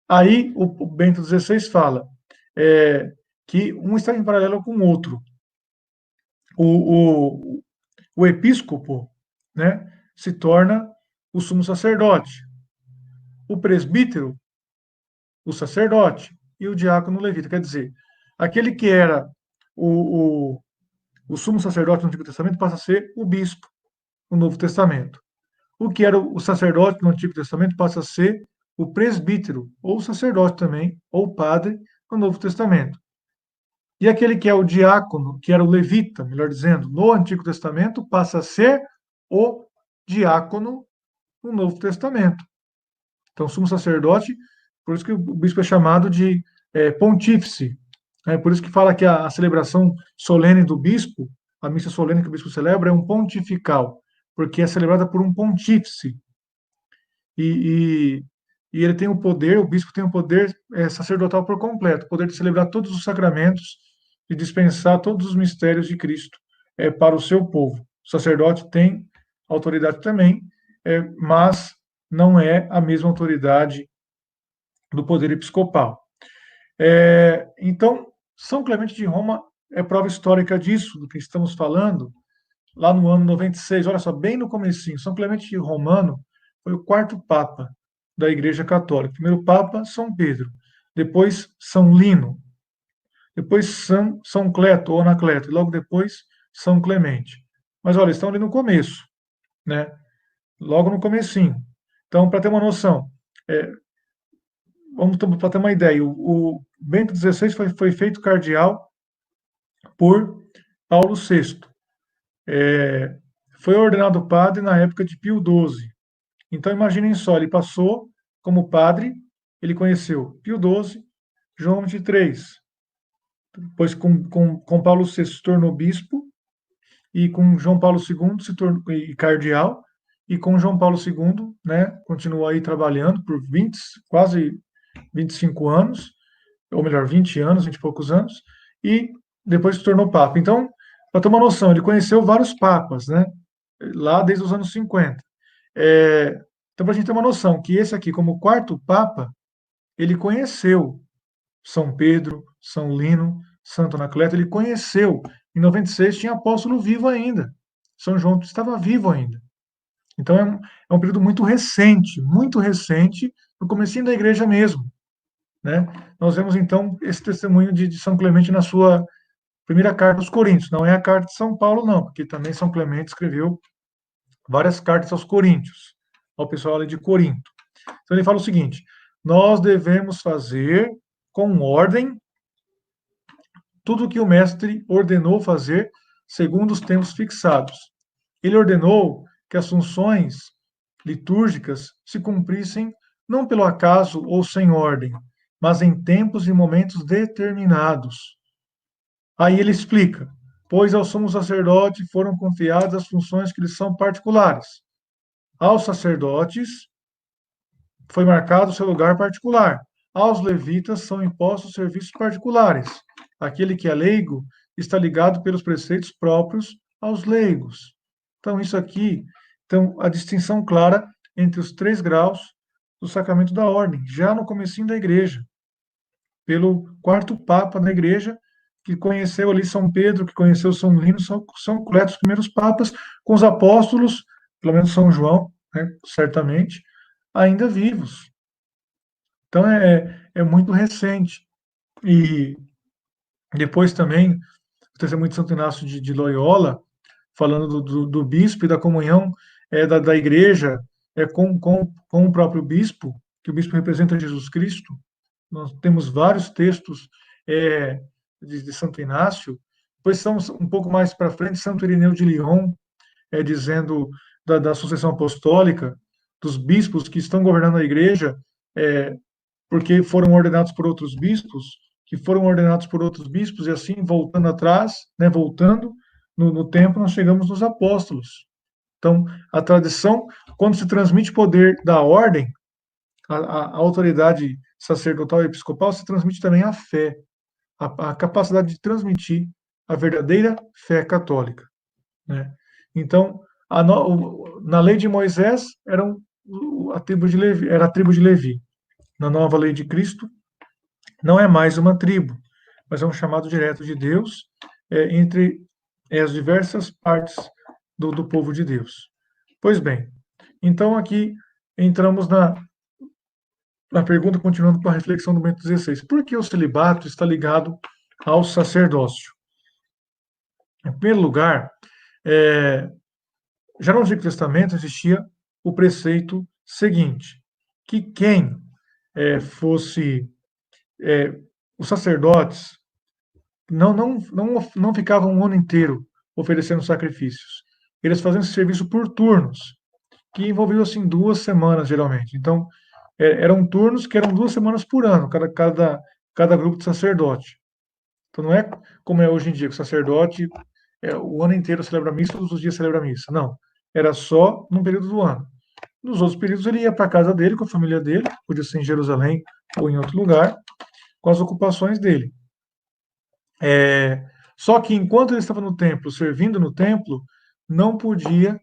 aí o Bento XVI fala que um está em paralelo com o outro. O episcopo, né, se torna o sumo sacerdote. O presbítero, o sacerdote. E o diácono, o levita. Quer dizer, aquele que era o, o sumo sacerdote no Antigo Testamento passa a ser o bispo no Novo Testamento. O que era o sacerdote no Antigo Testamento passa a ser o presbítero, ou sacerdote também, ou padre, no Novo Testamento. E aquele que é o diácono, que era o levita, melhor dizendo, no Antigo Testamento, passa a ser o diácono no Novo Testamento. Então, sumo sacerdote, por isso que o bispo é chamado de pontífice. Por isso que fala que a celebração solene do bispo, a missa solene que o bispo celebra, é um pontifical, porque é celebrada por um pontífice. E, e ele tem o poder, o bispo tem o poder sacerdotal por completo, o poder de celebrar todos os sacramentos e dispensar todos os mistérios de Cristo para o seu povo. O sacerdote tem autoridade também, mas não é a mesma autoridade do poder episcopal. Então, São Clemente de Roma é prova histórica disso, do que estamos falando, lá no ano 96, olha só, bem no comecinho. São Clemente de Romano foi o quarto Papa da Igreja Católica. Primeiro Papa, São Pedro, depois São Lino, depois São Cleto ou Anacleto, e logo depois São Clemente. Mas olha, estão ali no começo, né? Logo no comecinho. Então, para ter uma noção, vamos para ter uma ideia, o Bento XVI foi feito cardeal por Paulo VI. Foi ordenado padre na época de Pio XII. Então, imaginem só, ele passou como padre, ele conheceu Pio XII, João XXIII. Depois, com Paulo VI, se tornou bispo, e com João Paulo II se tornou cardeal, e com João Paulo II, né, continuou aí trabalhando por quase 25 anos, ou melhor, 20 anos, 20 e poucos anos, e depois se tornou papa. Então, para ter uma noção, ele conheceu vários papas, né, lá desde os anos 50. Então, para a gente ter uma noção, que esse aqui, como quarto papa, ele conheceu São Pedro, São Lino, Santo Anacleto, ele conheceu. Em 96 tinha apóstolo vivo ainda. São João estava vivo ainda. Então é um período muito recente, no comecinho da igreja mesmo. Né? Nós vemos então esse testemunho de São Clemente na sua primeira carta aos Coríntios. Não é a carta de São Paulo, não, porque também São Clemente escreveu várias cartas aos Coríntios, ao pessoal ali de Corinto. Então ele fala o seguinte: nós devemos fazer com ordem tudo o que o mestre ordenou fazer segundo os tempos fixados. Ele ordenou que as funções litúrgicas se cumprissem não pelo acaso ou sem ordem, mas em tempos e momentos determinados. Aí ele explica: pois ao sumo sacerdote foram confiadas as funções que lhes são particulares. Aos sacerdotes foi marcado o seu lugar particular. Aos levitas são impostos serviços particulares. Aquele que é leigo está ligado pelos preceitos próprios aos leigos. Então, isso aqui, então, a distinção clara entre os 3 graus do sacramento da ordem, já no comecinho da igreja, pelo quarto Papa da igreja, que conheceu ali São Pedro, que conheceu São Lino, São Cleto, os primeiros papas, com os apóstolos, pelo menos São João, né, certamente, ainda vivos. Então é muito recente. E depois também, o testemunho de Santo Inácio de Loyola, falando do bispo e da comunhão da igreja com o próprio bispo, que o bispo representa Jesus Cristo. Nós temos vários textos de Santo Inácio. Depois são um pouco mais para frente, Santo Irineu de Lyon, dizendo da sucessão apostólica, dos bispos que estão governando a igreja, porque foram ordenados por outros bispos, que foram ordenados por outros bispos, e assim, voltando atrás, né, voltando no tempo, nós chegamos nos apóstolos. Então, a tradição, quando se transmite poder da ordem, a autoridade sacerdotal e episcopal, se transmite também a fé, a capacidade de transmitir a verdadeira fé católica. Né? Então, na lei de Moisés, era a tribo de Levi. Na nova lei de Cristo, não é mais uma tribo, mas é um chamado direto de Deus entre as diversas partes do povo de Deus. Pois bem, então aqui entramos na pergunta, continuando com a reflexão do Bento XVI. Por que o celibato está ligado ao sacerdócio? Em primeiro lugar, já no Antigo Testamento existia o preceito seguinte, que quem fosse os sacerdotes não ficavam um ano inteiro oferecendo sacrifícios. Eles faziam esse serviço por turnos, que envolviam assim 2 semanas geralmente. Então, eram turnos que eram 2 semanas por ano, cada grupo de sacerdote. Então não é como é hoje em dia, que o sacerdote o ano inteiro celebra a missa, todos os dias celebra a missa. Não. Era só num período do ano. Nos outros períodos ele ia para a casa dele, com a família dele, podia ser em Jerusalém ou em outro lugar, com as ocupações dele. Só que enquanto ele estava no templo, servindo no templo, não podia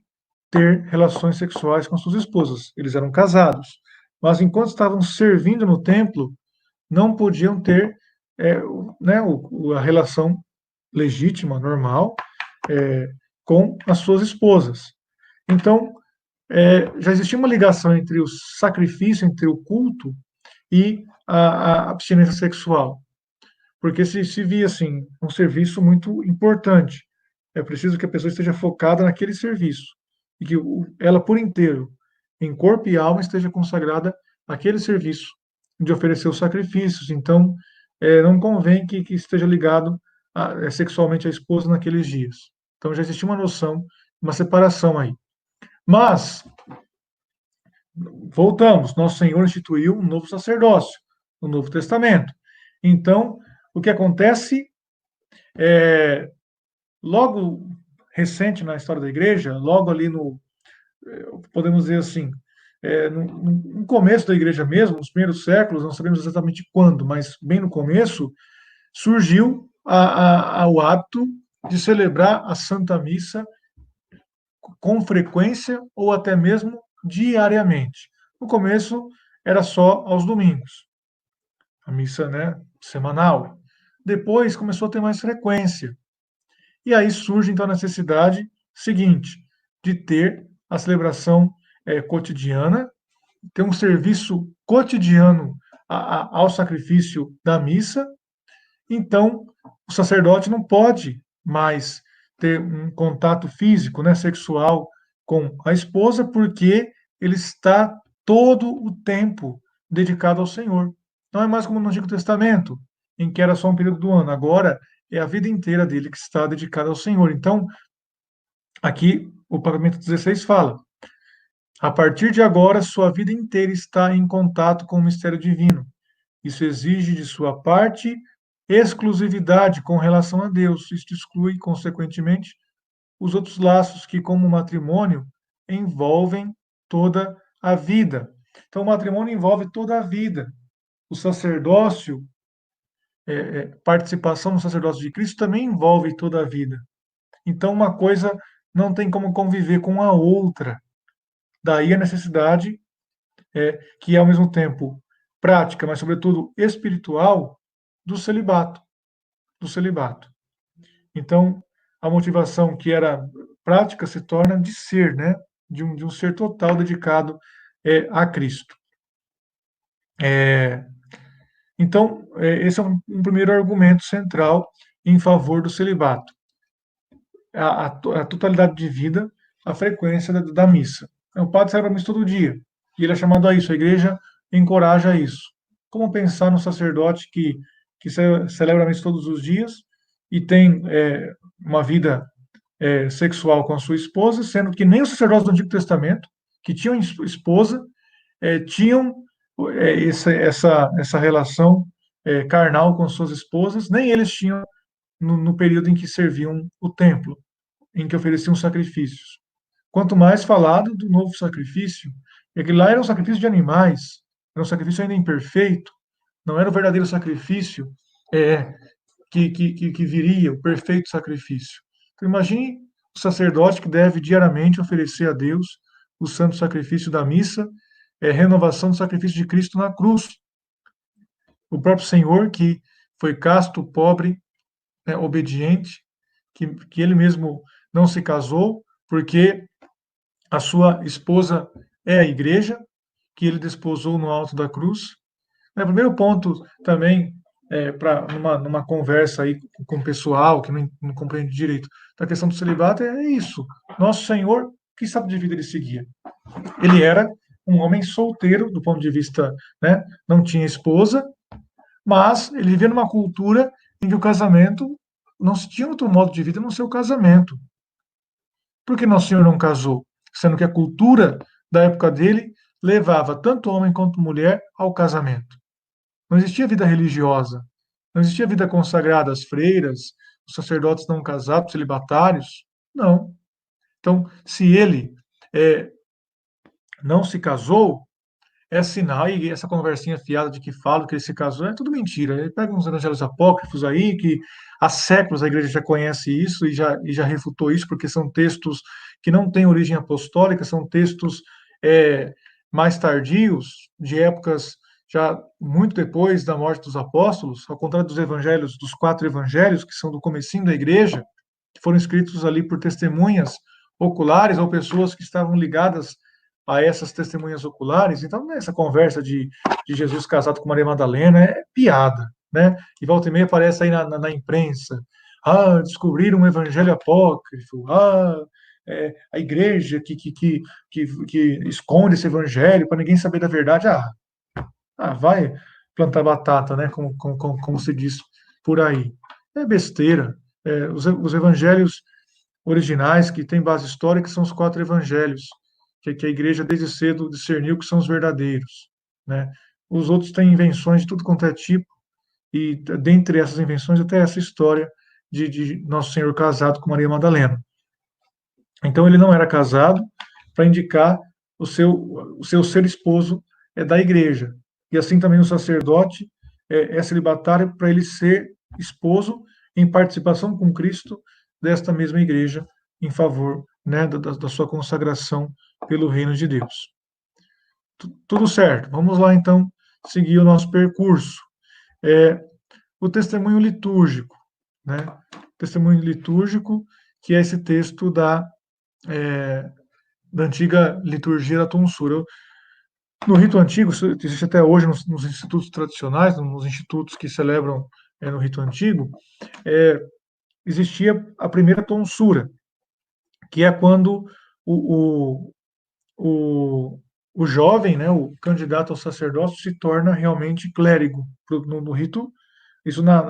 ter relações sexuais com suas esposas. Eles eram casados. Mas enquanto estavam servindo no templo, não podiam ter né, a relação legítima, normal, com as suas esposas. Então, já existia uma ligação entre o sacrifício, entre o culto e a abstinência sexual, porque se via assim um serviço muito importante. É preciso que a pessoa esteja focada naquele serviço e que ela por inteiro, em corpo e alma, esteja consagrada àquele serviço de oferecer os sacrifícios. Então, não convém que esteja ligado sexualmente à esposa naqueles dias. Então já existia uma noção, uma separação aí. Mas voltamos, nosso Senhor instituiu um novo sacerdócio, no Novo Testamento. Então, o que acontece logo recente na história da igreja, logo ali podemos dizer assim, no começo da igreja mesmo, nos primeiros séculos, não sabemos exatamente quando, mas bem no começo, surgiu o hábito de celebrar a Santa Missa com frequência ou até mesmo diariamente. No começo era só aos domingos, a missa, né, semanal. Depois começou a ter mais frequência. E aí surge então a necessidade seguinte de ter a celebração cotidiana, ter um serviço cotidiano ao sacrifício da missa. Então, o sacerdote não pode mais ter um contato físico, né, sexual com a esposa, porque ele está todo o tempo dedicado ao Senhor. Não é mais como no Antigo Testamento, em que era só um período do ano. Agora é a vida inteira dele que está dedicada ao Senhor. Então, aqui o Pagamento 16 fala: a partir de agora, sua vida inteira está em contato com o mistério divino. Isso exige de sua parte exclusividade com relação a Deus. Isto exclui, consequentemente, os outros laços que, como o matrimônio, envolvem toda a vida. Então, o matrimônio envolve toda a vida. O sacerdócio, participação no sacerdócio de Cristo também envolve toda a vida. Então, uma coisa não tem como conviver com a outra. Daí a necessidade, que é ao mesmo tempo prática, mas sobretudo espiritual, do celibato. Do celibato. Então, a motivação que era prática se torna de ser, né? De um ser total dedicado a Cristo. Então, esse é um primeiro argumento central em favor do celibato. A totalidade de vida, a frequência da missa. O padre celebra a missa todo dia, e ele é chamado a isso, a igreja encoraja isso. Como pensar no sacerdote que celebra a missa todos os dias e tem uma vida sexual com a sua esposa, sendo que nem os sacerdotes do Antigo Testamento, que tinham esposa, tinham essa relação carnal com suas esposas, nem eles tinham no período em que serviam o templo, em que ofereciam sacrifícios. Quanto mais falado do novo sacrifício, e aquele lá era um sacrifício de animais, era um sacrifício ainda imperfeito, não era o verdadeiro sacrifício que viria, o perfeito sacrifício. Então, imagine o sacerdote que deve diariamente oferecer a Deus o santo sacrifício da missa, renovação do sacrifício de Cristo na cruz. O próprio Senhor, que foi casto, pobre, obediente, que ele mesmo não se casou, porque a sua esposa é a igreja, que ele desposou no alto da cruz. O primeiro ponto também, para numa conversa aí com o pessoal que não compreende direito da questão do celibato, é isso. Nosso Senhor, que estado de vida ele seguia? Ele era um homem solteiro, do ponto de vista, né, não tinha esposa, mas ele vivia numa cultura em que o casamento não se tinha outro modo de vida a não ser o casamento. Por que Nosso Senhor não casou? Sendo que a cultura da época dele levava tanto homem quanto mulher ao casamento. Não existia vida religiosa, não existia vida consagrada às freiras, os sacerdotes não casados, celibatários. Não. Então, se ele não se casou, é sinal, e essa conversinha fiada de que fala que ele se casou, é tudo mentira. Ele pega uns evangelhos apócrifos aí, que há séculos a igreja já conhece isso e já refutou isso, porque são textos que não têm origem apostólica, são textos mais tardios, de épocas já muito depois da morte dos apóstolos, ao contrário dos evangelhos, dos 4 evangelhos, que são do comecinho da igreja, que foram escritos ali por testemunhas oculares ou pessoas que estavam ligadas a essas testemunhas oculares. Então, essa conversa de Jesus casado com Maria Madalena é piada, né? E volta e meia aparece aí na imprensa. Descobriram um evangelho apócrifo. A igreja que esconde esse evangelho para ninguém saber da verdade. Vai plantar batata, né? Como se diz por aí. É besteira. Os evangelhos originais que têm base histórica são os 4 evangelhos, que a igreja desde cedo discerniu que são os verdadeiros, né? Os outros têm invenções de tudo quanto é tipo, e dentre essas invenções até essa história de Nosso Senhor casado com Maria Madalena. Então ele não era casado para indicar o seu ser esposo da igreja. E assim também o sacerdote é celibatário para ele ser esposo em participação com Cristo desta mesma igreja em favor, né, da sua consagração pelo reino de Deus. Tudo certo. Vamos lá então seguir o nosso percurso. O testemunho litúrgico, né? Testemunho litúrgico, que é esse texto da antiga liturgia da tonsura. No rito antigo, isso existe até hoje nos institutos tradicionais, nos institutos que celebram no rito antigo, existia a primeira tonsura, que é quando o, o, o jovem, né, o candidato ao sacerdócio, se torna realmente clérigo no rito, isso na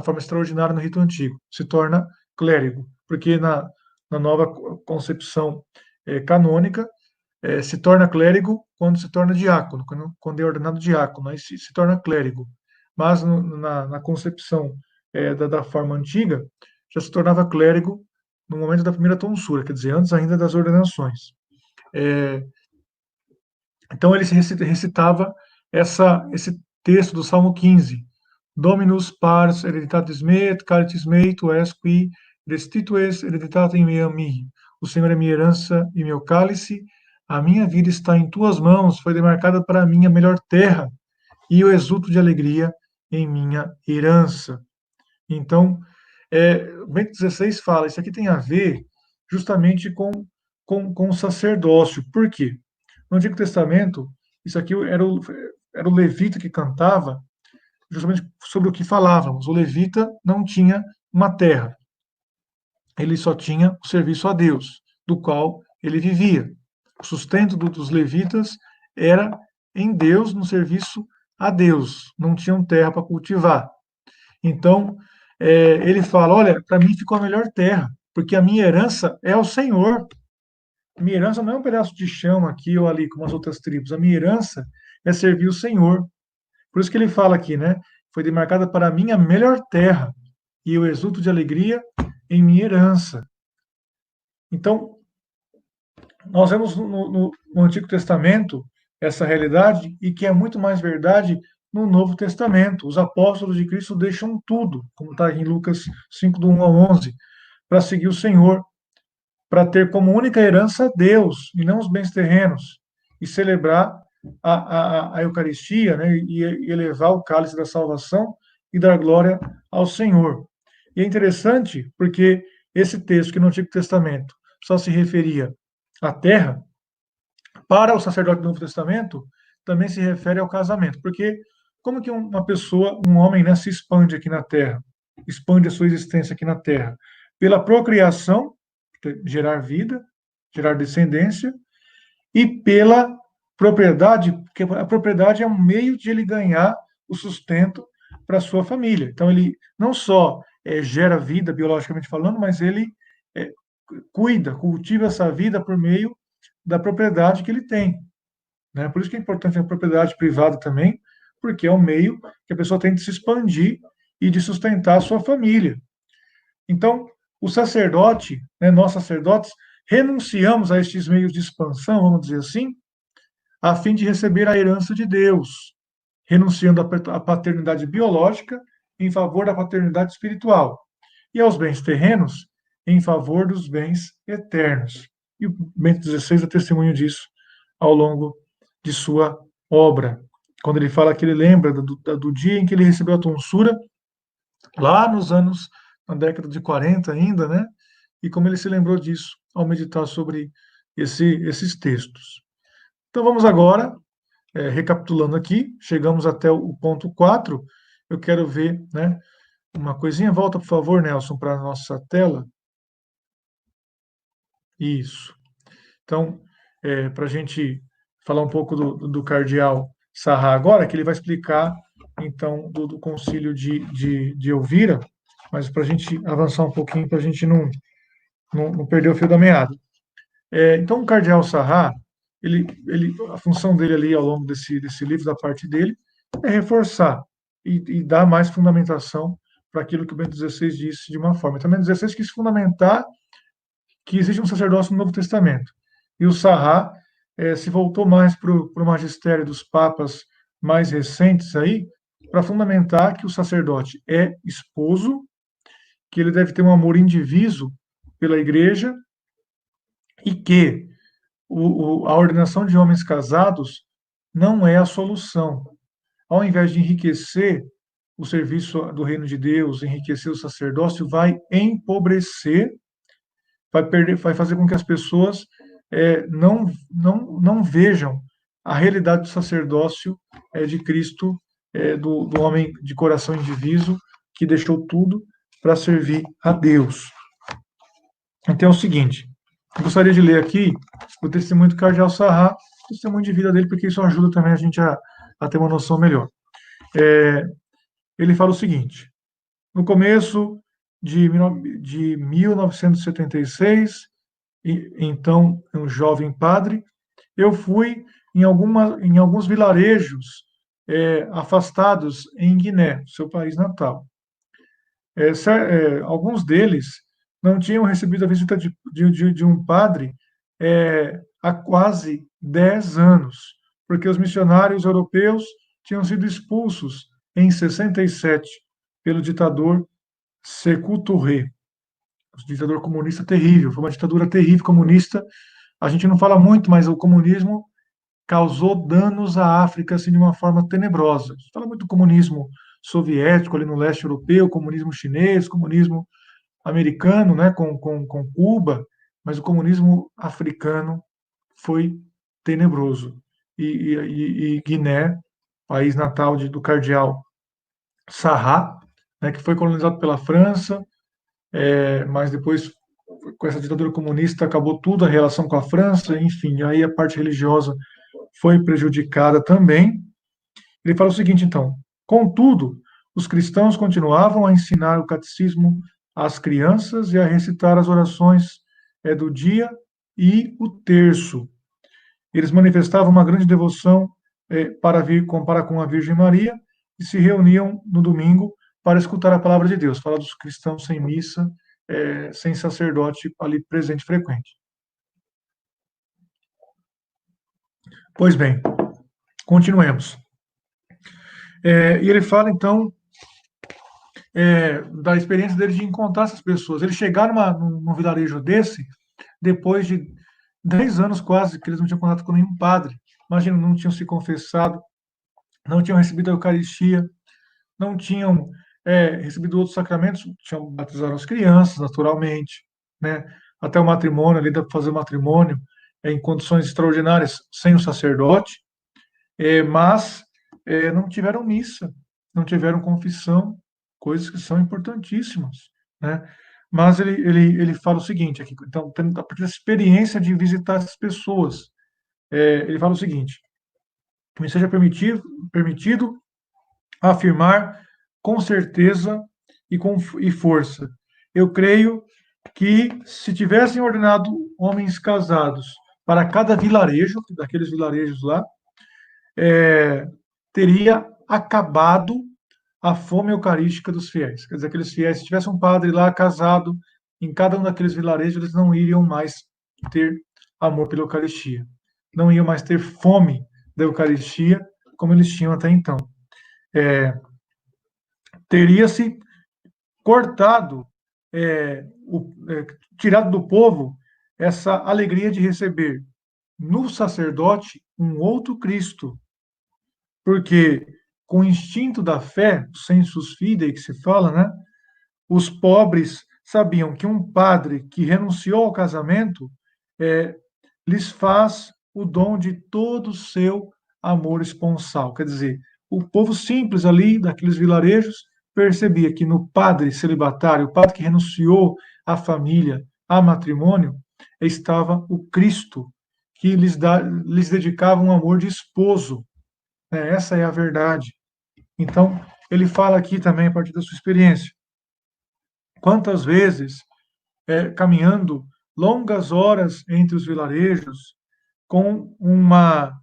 forma extraordinária no rito antigo, se torna clérigo, porque na nova concepção canônica, se torna clérigo quando se torna diácono, quando é ordenado diácono, aí se torna clérigo. Mas na concepção da forma antiga, já se tornava clérigo no momento da primeira tonsura, quer dizer, antes ainda das ordenações. Então ele recitava esse texto do Salmo 15. Dominus pars hereditatis me, caritis mei, tu es qui restitues hereditatem mea mihi. O Senhor é minha herança e meu cálice, a minha vida está em tuas mãos, foi demarcada para mim a melhor terra, e eu exulto de alegria em minha herança. Então, o Bento XVI fala, isso aqui tem a ver justamente com o sacerdócio. Por quê? No Antigo Testamento, isso aqui era o levita que cantava justamente sobre o que falávamos. O levita não tinha uma terra, ele só tinha o serviço a Deus, do qual ele vivia. O sustento dos levitas era em Deus, no serviço a Deus, não tinham terra para cultivar. Então, ele fala: olha, para mim ficou a melhor terra, porque a minha herança é o Senhor. A minha herança não é um pedaço de chão aqui ou ali, como as outras tribos. A minha herança é servir o Senhor. Por isso que ele fala aqui, né? Foi demarcada para mim a melhor terra, e eu exulto de alegria em minha herança. Então, nós vemos no Antigo Testamento essa realidade, e que é muito mais verdade no Novo Testamento. Os apóstolos de Cristo deixam tudo, como está em Lucas 5, do 1 ao 11, para seguir o Senhor, para ter como única herança Deus, e não os bens terrenos, e celebrar a Eucaristia, né, e elevar o cálice da salvação e dar glória ao Senhor. E é interessante porque esse texto que no Antigo Testamento só se referia à terra, para o sacerdote do Novo Testamento também se refere ao casamento, porque como que uma pessoa, um homem, né, se expande aqui na terra, expande a sua existência aqui na terra? Pela procriação, gerar vida, gerar descendência, e pela propriedade, porque a propriedade é um meio de ele ganhar o sustento para a sua família. Então, ele não só gera vida, biologicamente falando, mas ele é, cuida, cultiva essa vida por meio da propriedade que ele tem. Né? Por isso que é importante a propriedade privada também, porque é um meio que a pessoa tem de se expandir e de sustentar a sua família. Então, o sacerdote, né, nós sacerdotes, renunciamos a estes meios de expansão, vamos dizer assim, a fim de receber a herança de Deus, renunciando à paternidade biológica em favor da paternidade espiritual, e aos bens terrenos em favor dos bens eternos. E o Bento XVI é testemunho disso ao longo de sua obra, quando ele fala que ele lembra do dia em que ele recebeu a tonsura, lá nos anos, na década de 40 ainda, né? E como ele se lembrou disso ao meditar sobre esses textos. Então vamos agora, recapitulando aqui, chegamos até o ponto 4. Eu quero ver, né, uma coisinha. Volta, por favor, Nelson, para a nossa tela. Isso. Então, para a gente falar um pouco do cardeal Sarrat agora, que ele vai explicar, então, do concílio de Elvira, mas para a gente avançar um pouquinho, para a gente não perder o fio da meada. Então, o cardeal Sarrat, a função dele ali ao longo desse livro, da parte dele, é reforçar e dar mais fundamentação para aquilo que o Bento XVI disse de uma forma. Então, o Bento XVI quis fundamentar que existe um sacerdócio no Novo Testamento. E o Sarrat se voltou mais para o magistério dos papas mais recentes aí, para fundamentar que o sacerdote é esposo, que ele deve ter um amor indiviso pela igreja e que a ordenação de homens casados não é a solução. Ao invés de enriquecer o serviço do reino de Deus, enriquecer o sacerdócio, vai empobrecer, vai fazer com que as pessoas não vejam a realidade do sacerdócio de Cristo, do homem de coração indiviso, que deixou tudo para servir a Deus. Então é o seguinte, eu gostaria de ler aqui o testemunho do cardeal Sarrat, o testemunho de vida dele, porque isso ajuda também a gente a ter uma noção melhor. Ele fala o seguinte: no começo de 1976, então um jovem padre, eu fui em alguns vilarejos afastados em Guiné, seu país natal. Alguns deles não tinham recebido a visita de um padre há quase 10 anos, porque os missionários europeus tinham sido expulsos em 67 pelo ditador Sékou Touré, um ditador comunista terrível. Foi uma ditadura terrível comunista. A gente não fala muito, mas o comunismo causou danos à África assim, de uma forma tenebrosa. A gente fala muito do comunismo soviético ali no leste europeu, comunismo chinês, comunismo americano, né, com Cuba, mas o comunismo africano foi tenebroso. E Guiné, país natal do cardeal Sarrat, né, que foi colonizado pela França, mas depois, com essa ditadura comunista, acabou tudo a relação com a França, enfim, aí a parte religiosa foi prejudicada também. Ele fala o seguinte, então: contudo, os cristãos continuavam a ensinar o catecismo às crianças e a recitar as orações do dia e o terço. Eles manifestavam uma grande devoção para com a Virgem Maria e se reuniam no domingo para escutar a palavra de Deus. Fala dos cristãos sem missa, sem sacerdote ali presente frequente. Pois bem, continuemos. E ele fala, então, da experiência dele de encontrar essas pessoas. Eles chegaram num vilarejo desse, depois de 10 anos quase, que eles não tinham contato com nenhum padre. Imagina, não tinham se confessado, não tinham recebido a Eucaristia, não tinham recebido outros sacramentos, tinham batizado as crianças, naturalmente, né? Até o matrimônio, ali dá para fazer o matrimônio em condições extraordinárias sem o sacerdote, mas não tiveram missa, não tiveram confissão, coisas que são importantíssimas, né? Mas ele fala o seguinte aqui, então, a partir da experiência de visitar essas pessoas, ele fala o seguinte: me seja permitido afirmar com certeza e força. Eu creio que se tivessem ordenado homens casados para cada vilarejo, daqueles vilarejos lá, teria acabado a fome eucarística dos fiéis. Quer dizer, aqueles fiéis, se tivesse um padre lá casado em cada um daqueles vilarejos, eles não iriam mais ter amor pela Eucaristia. Não iam mais ter fome da Eucaristia como eles tinham até então. Teria-se cortado, tirado do povo essa alegria de receber no sacerdote um outro Cristo, porque com o instinto da fé, o sensus fidei que se fala, né, os pobres sabiam que um padre que renunciou ao casamento lhes faz o dom de todo o seu amor esponsal. Quer dizer, o povo simples ali, daqueles vilarejos, percebia que no padre celibatário, o padre que renunciou à família, a matrimônio, estava o Cristo, que lhes dedicava um amor de esposo. Essa é a verdade. Então, ele fala aqui também, a partir da sua experiência, quantas vezes, caminhando longas horas entre os vilarejos, com uma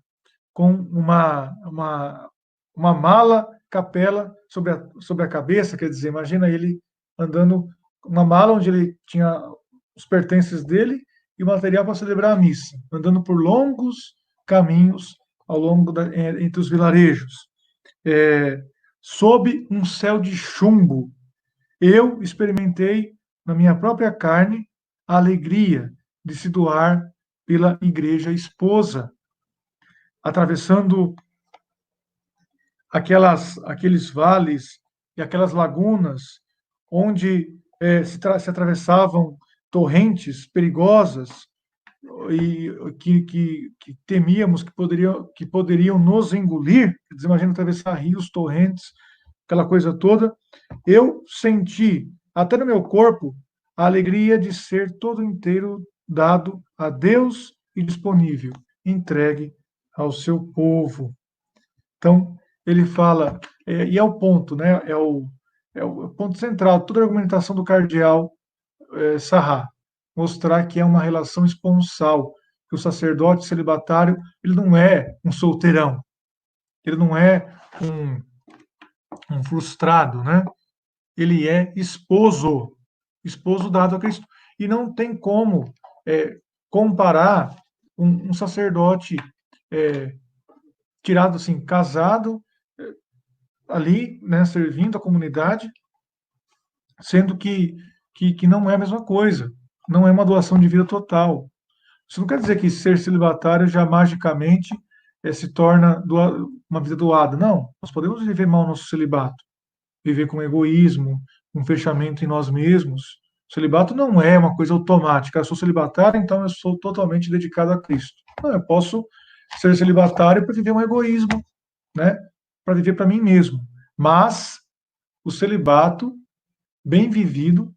mala capela sobre a cabeça, quer dizer, imagina ele andando uma mala onde ele tinha os pertences dele e o material para celebrar a missa, andando por longos caminhos entre os vilarejos, sob um céu de chumbo. Eu experimentei na minha própria carne a alegria de se doar pela igreja esposa, atravessando aqueles vales e aquelas lagunas onde se atravessavam torrentes perigosas e que temíamos que poderiam nos engolir. Imagina atravessar rios, torrentes, aquela coisa toda. Eu senti, até no meu corpo, a alegria de ser todo inteiro dado a Deus e disponível, entregue ao seu povo. Então, ele fala, e é o ponto, né? É o ponto central, toda a argumentação do cardeal Sarrat, mostrar que é uma relação esponsal, que o sacerdote celibatário, ele não é um solteirão, ele não é um frustrado, né? Ele é esposo dado a Cristo. E não tem como comparar um sacerdote tirado assim, casado, ali, né, servindo a comunidade, sendo que não é a mesma coisa, não é uma doação de vida total. Isso não quer dizer que ser celibatário já magicamente se torna uma vida doada. Não, nós podemos viver mal o nosso celibato, viver com egoísmo, com fechamento em nós mesmos. O celibato não é uma coisa automática. Eu sou celibatário, então eu sou totalmente dedicado a Cristo. Não, eu posso ser celibatário para viver um egoísmo, né? Para viver para mim mesmo. Mas o celibato, bem vivido,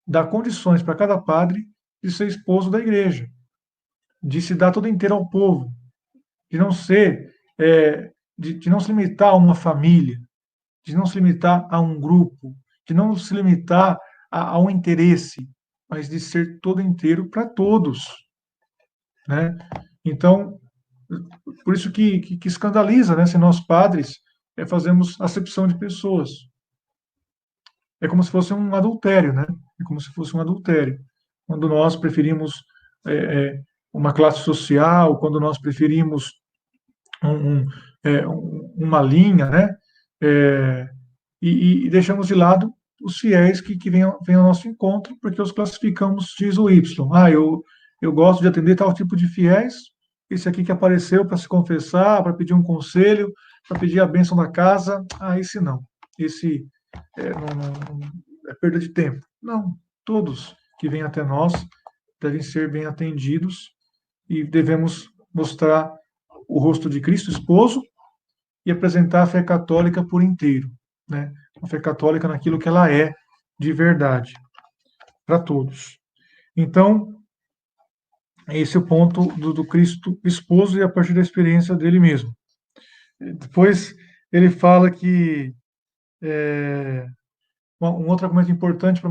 dá condições para cada padre de ser esposo da igreja, de se dar todo inteiro ao povo, de não ser, de não se limitar a uma família, de não se limitar a um grupo, de não se limitar a um interesse, mas de ser todo inteiro para todos, né? Então, por isso que escandaliza, né, se nós padres fazemos acepção de pessoas. É como se fosse um adultério, né? É como se fosse um adultério. Quando nós preferimos uma classe social, quando nós preferimos uma linha, né? E deixamos de lado os fiéis que vêm ao nosso encontro, porque os classificamos X ou Y. Eu gosto de atender tal tipo de fiéis, esse aqui que apareceu para se confessar, para pedir um conselho, para pedir a bênção da casa, esse não. Esse não é perda de tempo. Não, todos que vêm até nós devem ser bem atendidos e devemos mostrar o rosto de Cristo, esposo, e apresentar a fé católica por inteiro, né? A fé católica naquilo que ela é de verdade, para todos. Então, esse é o ponto do Cristo esposo e a partir da experiência dele mesmo. Depois, ele fala que um outro argumento importante para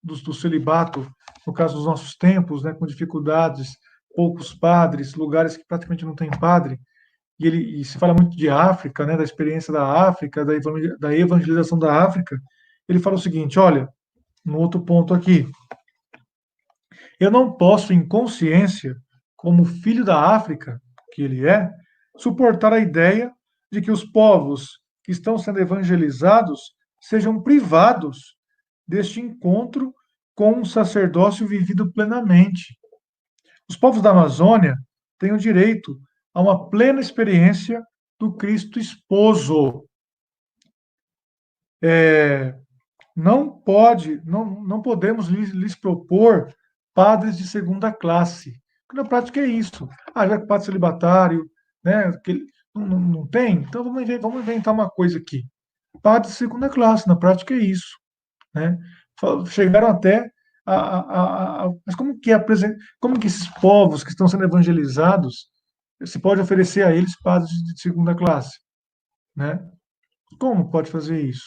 do celibato, no caso dos nossos tempos, né, com dificuldades, poucos padres, lugares que praticamente não tem padre, e se fala muito de África, né, da experiência da África, da evangelização da África. Ele fala o seguinte: olha, no outro ponto aqui, eu não posso, em consciência, como filho da África, que ele é, suportar a ideia de que os povos que estão sendo evangelizados sejam privados deste encontro com um sacerdócio vivido plenamente. Os povos da Amazônia têm o direito a uma plena experiência do Cristo esposo. Não podemos lhes propor padres de segunda classe, porque na prática é isso. Já que padre celibatário, né, que não tem, então vamos inventar uma coisa aqui. Padre de segunda classe, na prática é isso. Né? Chegaram até mas como que esses povos que estão sendo evangelizados se pode oferecer a eles padres de segunda classe, né? Como pode fazer isso?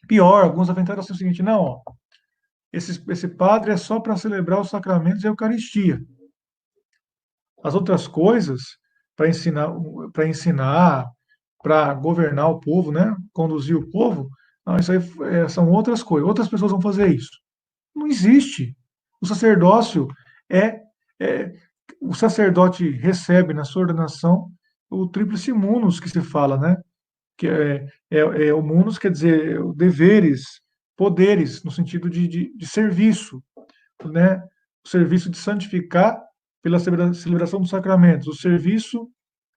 Pior, alguns aventaram assim o seguinte: não, ó, esse padre é só para celebrar os sacramentos e a Eucaristia. As outras coisas, para ensinar, para governar o povo, né? Conduzir o povo, não, isso aí são outras coisas. Outras pessoas vão fazer isso. Não existe. O sacerdócio é, é o sacerdote recebe na sua ordenação o tríplice munus que se fala, né? Que o munus quer dizer deveres, poderes, no sentido de serviço, né? O serviço de santificar pela celebração dos sacramentos, o serviço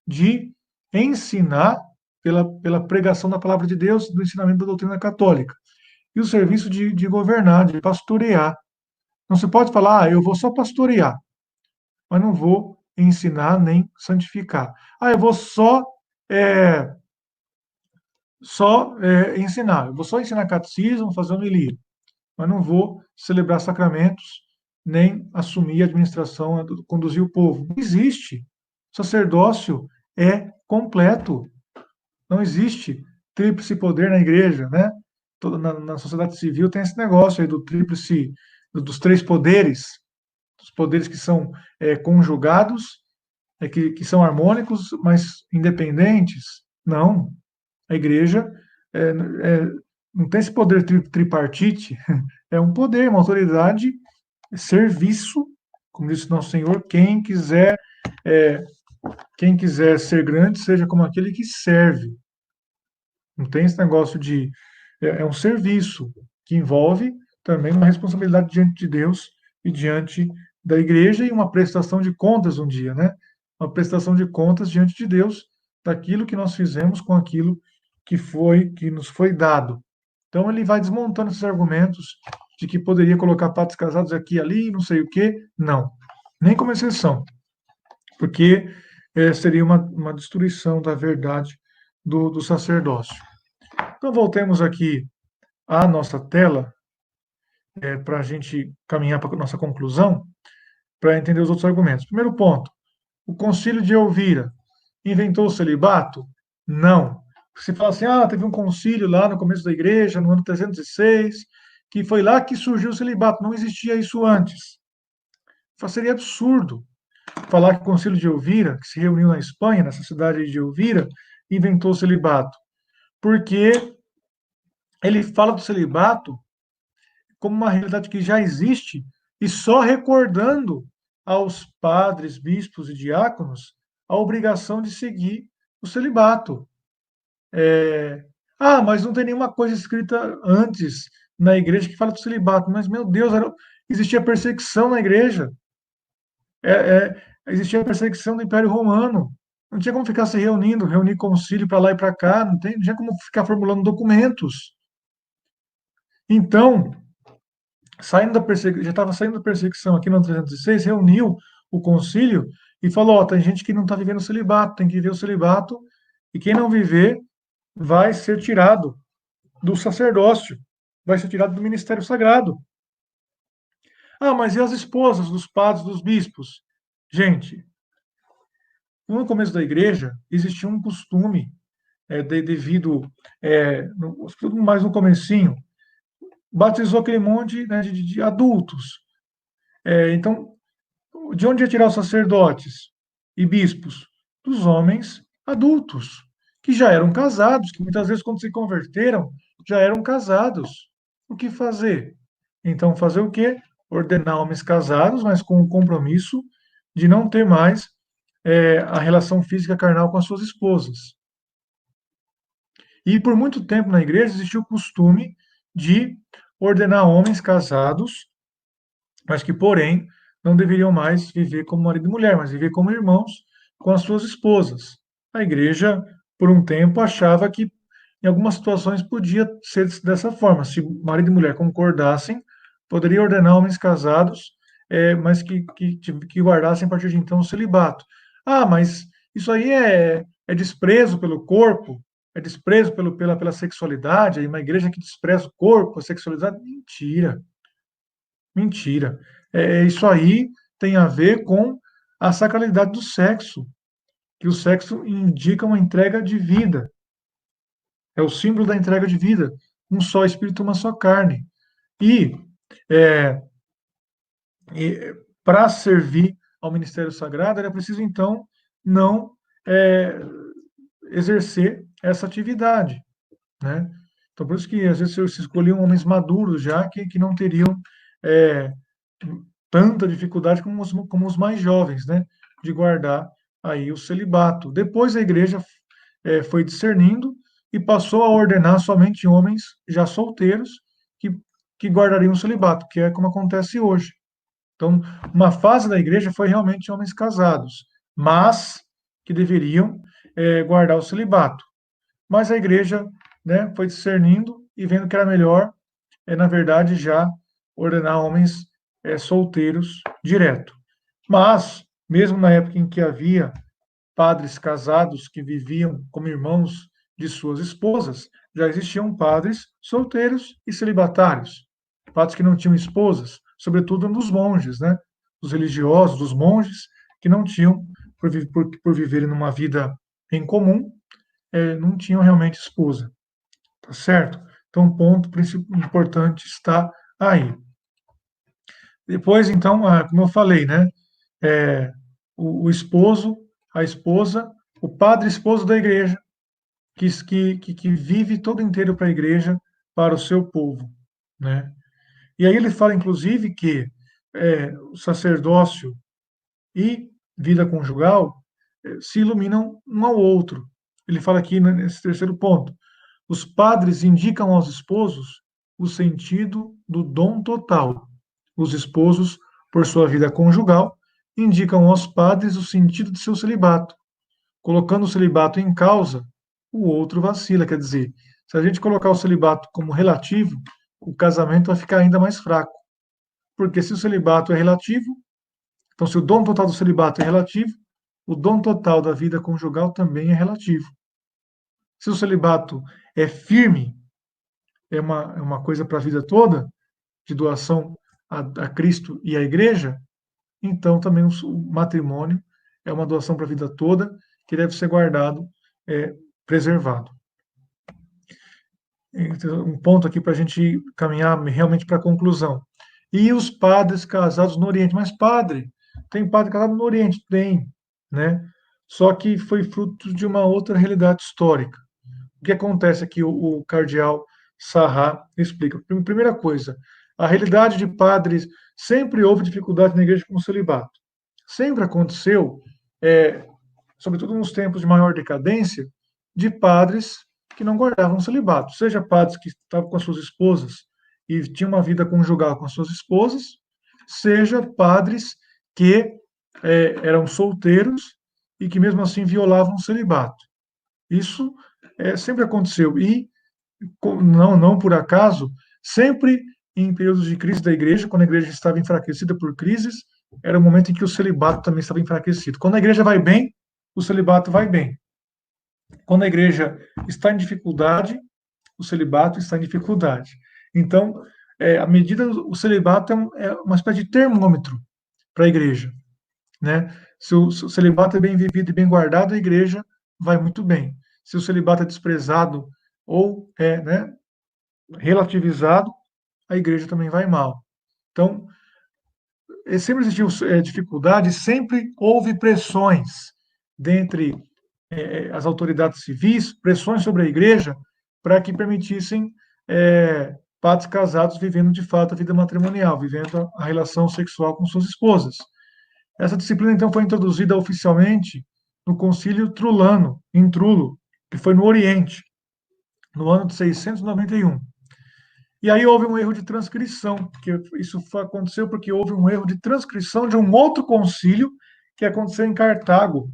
de ensinar pela pregação da palavra de Deus, do ensinamento da doutrina católica, e o serviço de governar, de pastorear. Não se pode falar, eu vou só pastorear, mas não vou ensinar nem santificar. Eu vou é, ensinar. Eu vou só ensinar catecismo, fazer homilia, mas não vou celebrar sacramentos, nem assumir a administração, conduzir o povo. Não existe. O sacerdócio é completo. Não existe tríplice poder na igreja, né? Na sociedade civil tem esse negócio aí do tríplice, dos três poderes, dos poderes que são conjugados, que são harmônicos, mas independentes. Não. A igreja não tem esse poder tripartite, é um poder, uma autoridade, serviço, como disse nosso Senhor, é, quem quiser ser grande, seja como aquele que serve. Não tem esse negócio de. É um serviço que envolve também uma responsabilidade diante de Deus e diante da igreja e uma prestação de contas um dia, né? Uma prestação de contas diante de Deus daquilo que nós fizemos com aquilo que nos foi dado. Então ele vai desmontando esses argumentos de que poderia colocar padres casados aqui e ali, não sei o quê. Não, nem como exceção, porque seria uma destruição da verdade do sacerdócio. Então voltemos aqui à nossa tela para a gente caminhar para a nossa conclusão, para entender os outros argumentos. Primeiro ponto, o concílio de Elvira inventou o celibato? Não. Você fala assim, teve um concílio lá no começo da igreja, no ano 306, que foi lá que surgiu o celibato. Não existia isso antes. Seria absurdo falar que o concílio de Elvira, que se reuniu na Espanha, nessa cidade de Elvira, inventou o celibato. Porque ele fala do celibato como uma realidade que já existe e só recordando aos padres, bispos e diáconos a obrigação de seguir o celibato. Mas não tem nenhuma coisa escrita antes na igreja que fala do celibato. Mas, meu Deus, existia perseguição na igreja. Existia perseguição do Império Romano. Não tinha como ficar se reunir concílio para lá e para cá, não tinha como ficar formulando documentos. Então, já estava saindo da perseguição aqui no 306, reuniu o concílio e falou: ó, tem gente que não está vivendo o celibato, tem que viver o celibato, e quem não viver vai ser tirado do sacerdócio, vai ser tirado do ministério sagrado. Ah, mas e as esposas dos padres, dos bispos? Gente, no começo da igreja existia um costume, devido, mais no comecinho, batizou aquele monte, né, de adultos. Então, de onde ia tirar os sacerdotes e bispos? Dos homens adultos, que já eram casados, que muitas vezes, quando se converteram, já eram casados. O que fazer? Então, fazer o quê? Ordenar homens casados, mas com o compromisso de não ter mais a relação física carnal com as suas esposas. E por muito tempo na igreja existiu o costume de ordenar homens casados, mas que, porém, não deveriam mais viver como marido e mulher, mas viver como irmãos com as suas esposas. A igreja, por um tempo, achava que em algumas situações podia ser dessa forma. Se marido e mulher concordassem, poderia ordenar homens casados, mas que guardassem a partir de então o celibato. Ah, mas isso aí é desprezo pelo corpo, é desprezo pela sexualidade, é uma igreja que despreza o corpo, a sexualidade. Mentira, mentira. Isso aí tem a ver com a sacralidade do sexo, que o sexo indica uma entrega de vida. É o símbolo da entrega de vida. Um só espírito, uma só carne. E, é, e para servir ao ministério sagrado, era preciso, então, não é, exercer essa atividade, né? Então, por isso que, às vezes, se escolhiam homens maduros já, que não teriam é, tanta dificuldade como os mais jovens, né? De guardar aí o celibato. Depois a igreja foi discernindo e passou a ordenar somente homens já solteiros que, que guardariam o celibato, que é como acontece hoje. Então, uma fase da igreja foi realmente homens casados, mas que deveriam guardar o celibato. Mas a igreja, né, foi discernindo e vendo que era melhor, na verdade, já ordenar homens solteiros direto. Mas, mesmo na época em que havia padres casados que viviam como irmãos de suas esposas, já existiam padres solteiros e celibatários, padres que não tinham esposas, sobretudo dos monges, né? Dos religiosos, dos monges, que não tinham, por viverem numa vida em comum, não tinham realmente esposa, tá certo? Então, um ponto importante está aí. Depois, então, como eu falei, né? É, o esposo, a esposa, o padre esposo da igreja, que vive todo inteiro para a igreja, para o seu povo, né? E aí ele fala, inclusive, que o sacerdócio e vida conjugal se iluminam um ao outro. Ele fala aqui nesse terceiro ponto: os padres indicam aos esposos o sentido do dom total. Os esposos, por sua vida conjugal, indicam aos padres o sentido de seu celibato. Colocando o celibato em causa, o outro vacila. Quer dizer, se a gente colocar o celibato como relativo, o casamento vai ficar ainda mais fraco. Porque se o celibato é relativo, então se o dom total do celibato é relativo, o dom total da vida conjugal também é relativo. Se o celibato é firme, é uma coisa para a vida toda, de doação a Cristo e à Igreja, então também o matrimônio é uma doação para a vida toda, que deve ser guardado, preservado. Então, um ponto aqui para a gente caminhar realmente para a conclusão. E os padres casados no Oriente? Mas, padre, tem padre casado no Oriente? Tem, né? Só que foi fruto de uma outra realidade histórica. O que acontece aqui, o cardeal Sarrat explica. Primeira coisa, a realidade de padres, sempre houve dificuldade na igreja com o celibato. Sempre aconteceu, sobretudo nos tempos de maior decadência, de padres que não guardavam o celibato, seja padres que estavam com as suas esposas e tinham uma vida conjugal com as suas esposas, seja padres que eram solteiros e que mesmo assim violavam o celibato. Isso sempre aconteceu e não por acaso sempre em períodos de crise da igreja, quando a igreja estava enfraquecida por crises, era o momento em que o celibato também estava enfraquecido. Quando a igreja vai bem, o celibato vai bem. Quando a igreja está em dificuldade, o celibato está em dificuldade. Então, a medida o celibato é uma espécie de termômetro para a igreja, né? Se o celibato é bem vivido e bem guardado, a igreja vai muito bem. Se o celibato é desprezado ou é, né, relativizado, a igreja também vai mal. Então, sempre existiu dificuldade, sempre houve pressões dentre as autoridades civis, pressões sobre a igreja, para que permitissem padres casados vivendo de fato a vida matrimonial, vivendo a relação sexual com suas esposas. Essa disciplina, então, foi introduzida oficialmente no Concílio Trulano, em Trulo, que foi no Oriente, no ano de 691. E aí houve um erro de transcrição, que isso aconteceu porque houve um erro de transcrição de um outro concílio que aconteceu em Cartago,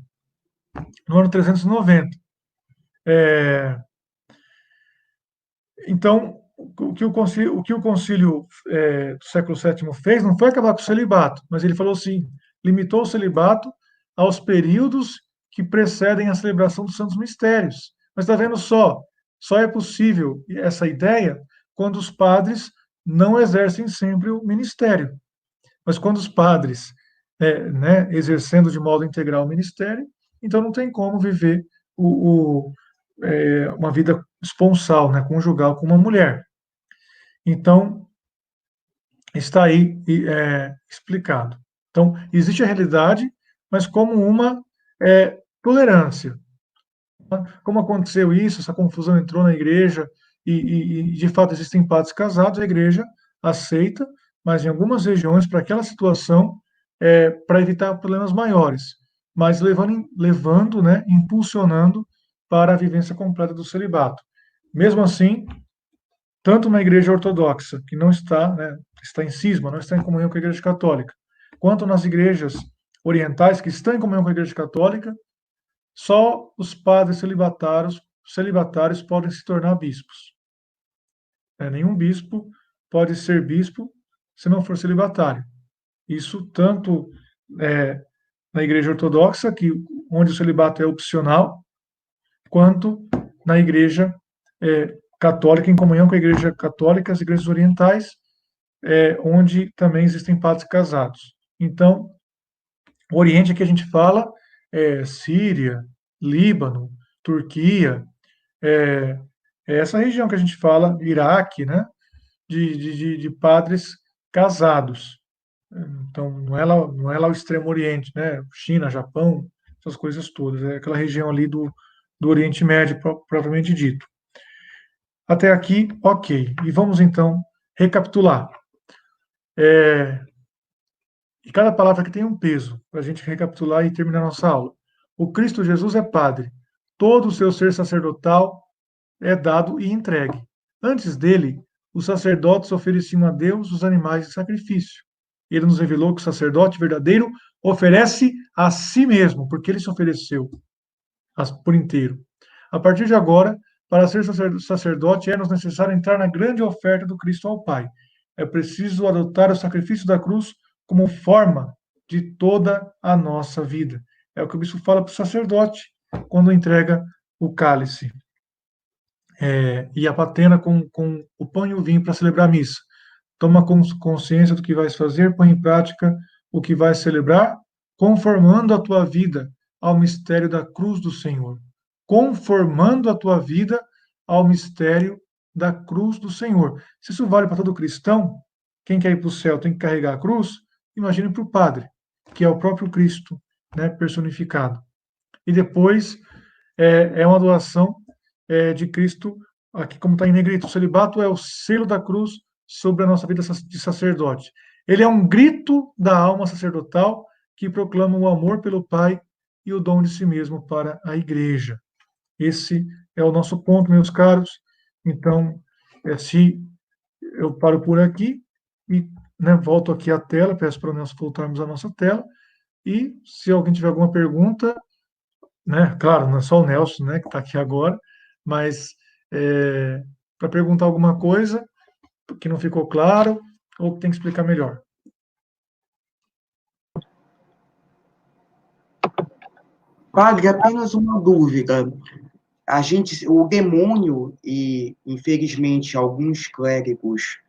no ano 390. Então, o que o concílio do século VII fez não foi acabar com o celibato, mas ele falou assim, limitou o celibato aos períodos que precedem a celebração dos santos mistérios. Mas está vendo só é possível essa ideia quando os padres não exercem sempre o ministério. Mas quando os padres, né, exercendo de modo integral o ministério, então não tem como viver uma vida esponsal, né, conjugal com uma mulher. Então, está aí explicado. Então, existe a realidade, mas como uma tolerância. Como aconteceu isso, essa confusão entrou na igreja e de fato existem padres casados, a igreja aceita, mas em algumas regiões, para aquela situação, para evitar problemas maiores, mas levando, né, impulsionando para a vivência completa do celibato. Mesmo assim, tanto na igreja ortodoxa, que não está, né, está em cisma, não está em comunhão com a igreja católica, quanto nas igrejas orientais, que estão em comunhão com a igreja católica, só os padres celibatários podem se tornar bispos. Nenhum bispo pode ser bispo se não for celibatário. Isso tanto na igreja ortodoxa, onde o celibato é opcional, quanto na igreja católica, em comunhão com a igreja católica, as igrejas orientais, onde também existem padres casados. Então, o Oriente aqui a gente fala Síria, Líbano, Turquia, essa região que a gente fala, Iraque, né, de padres casados. Então, não é lá o Extremo Oriente, né, China, Japão, essas coisas todas, é aquela região ali do Oriente Médio, propriamente dito. Até aqui, ok. E vamos então recapitular. E cada palavra aqui tem um peso, para a gente recapitular e terminar nossa aula. O Cristo Jesus é Padre. Todo o seu ser sacerdotal é dado e entregue. Antes dele, os sacerdotes ofereciam a Deus os animais de sacrifício. Ele nos revelou que o sacerdote verdadeiro oferece a si mesmo, porque ele se ofereceu por inteiro. A partir de agora, para ser sacerdote, é-nos necessário entrar na grande oferta do Cristo ao Pai. É preciso adotar o sacrifício da cruz como forma de toda a nossa vida. É o que o bispo fala para o sacerdote quando entrega o cálice e a patena com o pão e o vinho para celebrar a missa. Toma consciência do que vais fazer, põe em prática o que vais celebrar, conformando a tua vida ao mistério da cruz do Senhor. Conformando a tua vida ao mistério da cruz do Senhor. Se isso vale para todo cristão, quem quer ir para o céu tem que carregar a cruz, imagine para o padre, que é o próprio Cristo, né, personificado. E depois é uma doação de Cristo, aqui como está em negrito, o celibato é o selo da cruz sobre a nossa vida de sacerdote. Ele é um grito da alma sacerdotal que proclama o amor pelo Pai e o dom de si mesmo para a igreja. Esse é o nosso ponto, meus caros. Então, se eu paro por aqui e, né, volto aqui à tela, peço para nós voltarmos à nossa tela, e se alguém tiver alguma pergunta, né, claro, não é só o Nelson, né, que está aqui agora, mas para perguntar alguma coisa, que não ficou claro ou que tem que explicar melhor? Padre, apenas uma dúvida. O demônio e, infelizmente, alguns clérigos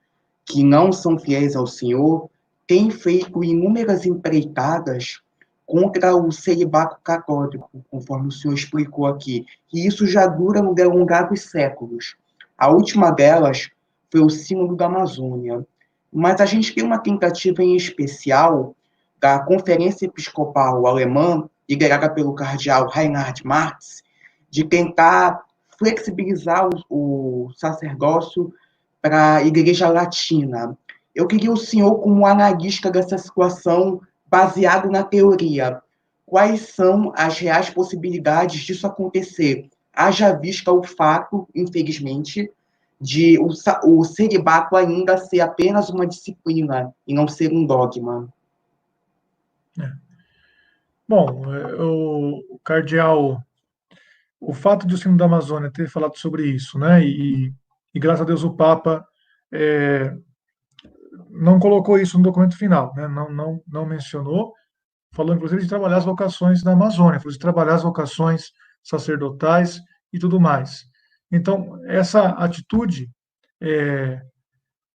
que não são fiéis ao Senhor têm feito inúmeras empreitadas contra o celibato católico, conforme o senhor explicou aqui. E isso já dura longados séculos. A última delas foi o Sínodo da Amazônia. Mas a gente tem uma tentativa em especial da Conferência Episcopal Alemã, liderada pelo cardeal Reinhard Marx, de tentar flexibilizar o sacerdócio para a Igreja Latina. Eu queria o senhor, como analista dessa situação, baseado na teoria, quais são as reais possibilidades disso acontecer? Haja vista o fato, infelizmente, de o celibato ainda ser apenas uma disciplina e não ser um dogma. É. Bom, o cardeal, o fato de o Sínodo da Amazônia ter falado sobre isso, né, e graças a Deus o Papa é, não colocou isso no documento final, né, não mencionou, falou inclusive de trabalhar as vocações na Amazônia, falou de trabalhar as vocações sacerdotais e tudo mais. Então, essa atitude é,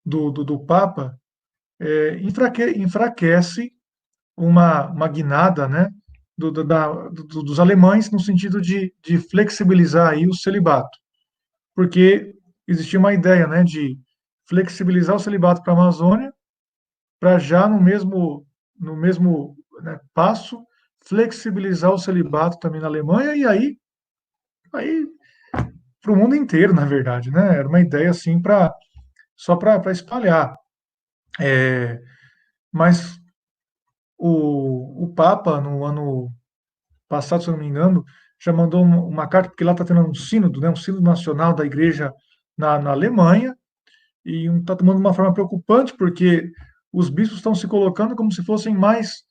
do Papa enfraquece uma guinada, né, dos alemães no sentido de flexibilizar aí o celibato, porque existia uma ideia, né, de flexibilizar o celibato para a Amazônia, para já no mesmo né, passo flexibilizar o celibato também na Alemanha e aí para o mundo inteiro, na verdade, né? Era uma ideia assim para só para espalhar. Mas o Papa no ano passado, se eu não me engano, já mandou uma carta, porque lá está tendo um sínodo, né, um sínodo nacional da igreja na Alemanha, e está tomando uma forma preocupante, porque os bispos estão se colocando como se fossem mais,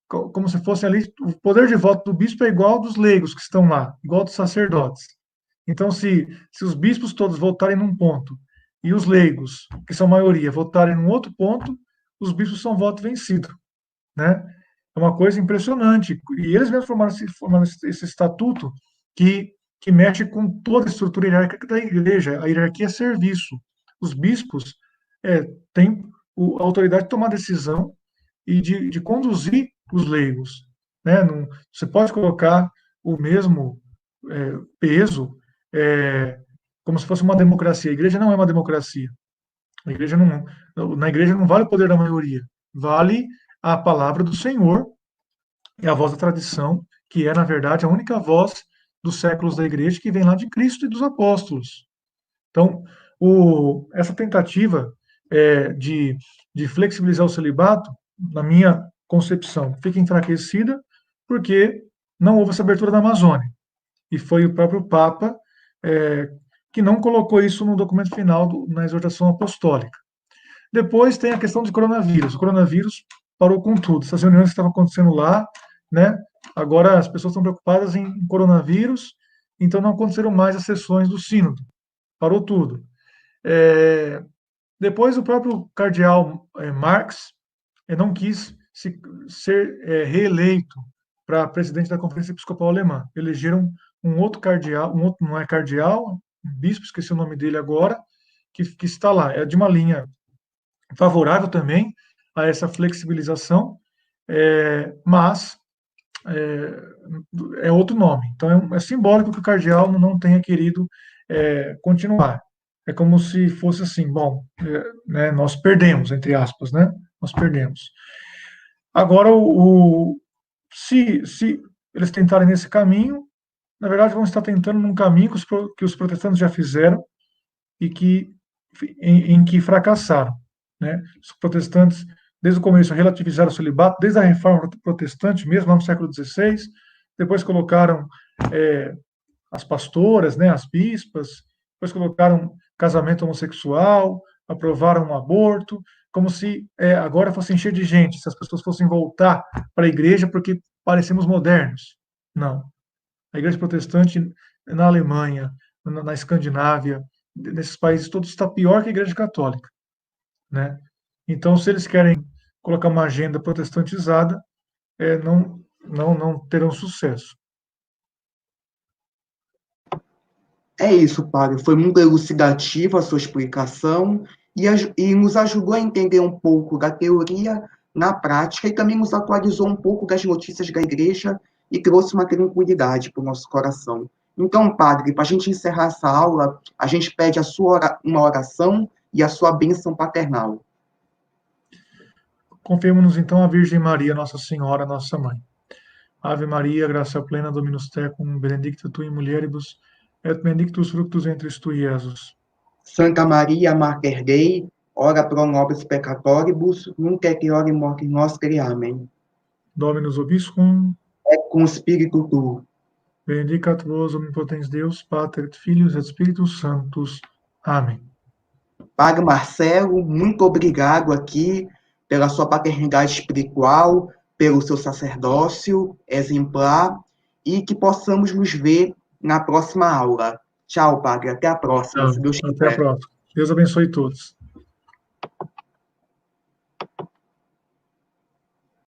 como se fosse ali, o poder de voto do bispo é igual ao dos leigos que estão lá, igual ao dos sacerdotes. Então, se os bispos todos votarem num ponto, e os leigos, que são maioria, votarem num outro ponto, os bispos são voto vencido, né? É uma coisa impressionante. E eles mesmos formaram esse estatuto que mexe com toda a estrutura hierárquica da igreja. A hierarquia é serviço. Os bispos têm a autoridade de tomar decisão e de conduzir os leigos. Né? Não, você pode colocar o mesmo peso como se fosse uma democracia. A igreja não é uma democracia. Na igreja não vale o poder da maioria, vale a palavra do Senhor e a voz da tradição, que é, na verdade, a única voz dos séculos da igreja que vem lá de Cristo e dos apóstolos. Então, essa tentativa de flexibilizar o celibato, na minha concepção, fica enfraquecida porque não houve essa abertura da Amazônia. E foi o próprio Papa que não colocou isso no documento final na exortação apostólica. Depois tem a questão de coronavírus. O coronavírus parou com tudo. Essas reuniões que estavam acontecendo lá, né? Agora as pessoas estão preocupadas em coronavírus, então não aconteceram mais as sessões do sínodo. Parou tudo. Depois o próprio cardeal Marx não quis ser reeleito para presidente da Conferência Episcopal Alemã. Elegeram um outro cardeal, não é cardeal, um bispo, esqueci o nome dele agora, que está lá. É de uma linha favorável também a essa flexibilização, mas é outro nome. Então é simbólico que o cardeal não tenha querido continuar. É como se fosse assim, bom, né, nós perdemos, entre aspas, né? Nós perdemos. Agora, se eles tentarem nesse caminho, na verdade vão estar tentando num caminho que os protestantes já fizeram e em que fracassaram. Né? Os protestantes, desde o começo, relativizaram o celibato, desde a reforma protestante, mesmo lá no século XVI, depois colocaram as pastoras, né, as bispas, depois colocaram casamento homossexual, aprovaram o aborto, como se agora fosse encher de gente, se as pessoas fossem voltar para a igreja porque parecemos modernos. Não. A igreja protestante na Alemanha, na Escandinávia, nesses países todos está pior que a Igreja Católica, né? Então, se eles querem colocar uma agenda protestantizada, não terão sucesso. É isso, padre. Foi muito elucidativa a sua explicação e nos ajudou a entender um pouco da teoria na prática e também nos atualizou um pouco das notícias da igreja e trouxe uma tranquilidade para o nosso coração. Então, padre, para a gente encerrar essa aula, a gente pede uma oração e a sua bênção paternal. Confiemos-nos então à Virgem Maria, Nossa Senhora, nossa mãe. Ave Maria, gracia plena, Dominus tecum, benedicta tu in mulieribus, et benedictus fructus ventris tui, Iesus. Santa Maria, Mater Dei, ora pro nobis peccatoribus, nunc et hora in mortis nostri. Amém. Dominus vobiscum, Et cum spiritu tuo. benedicat vos omnipotens Deus, Pater et Filius et Spiritus Sanctus. Amém. Padre Marcelo, muito obrigado aqui pela sua paternidade espiritual, pelo seu sacerdócio exemplar e que possamos nos ver na próxima aula. Tchau, padre. Até a próxima, Tchau. se Deus Até a quiser. próxima. Deus abençoe todos.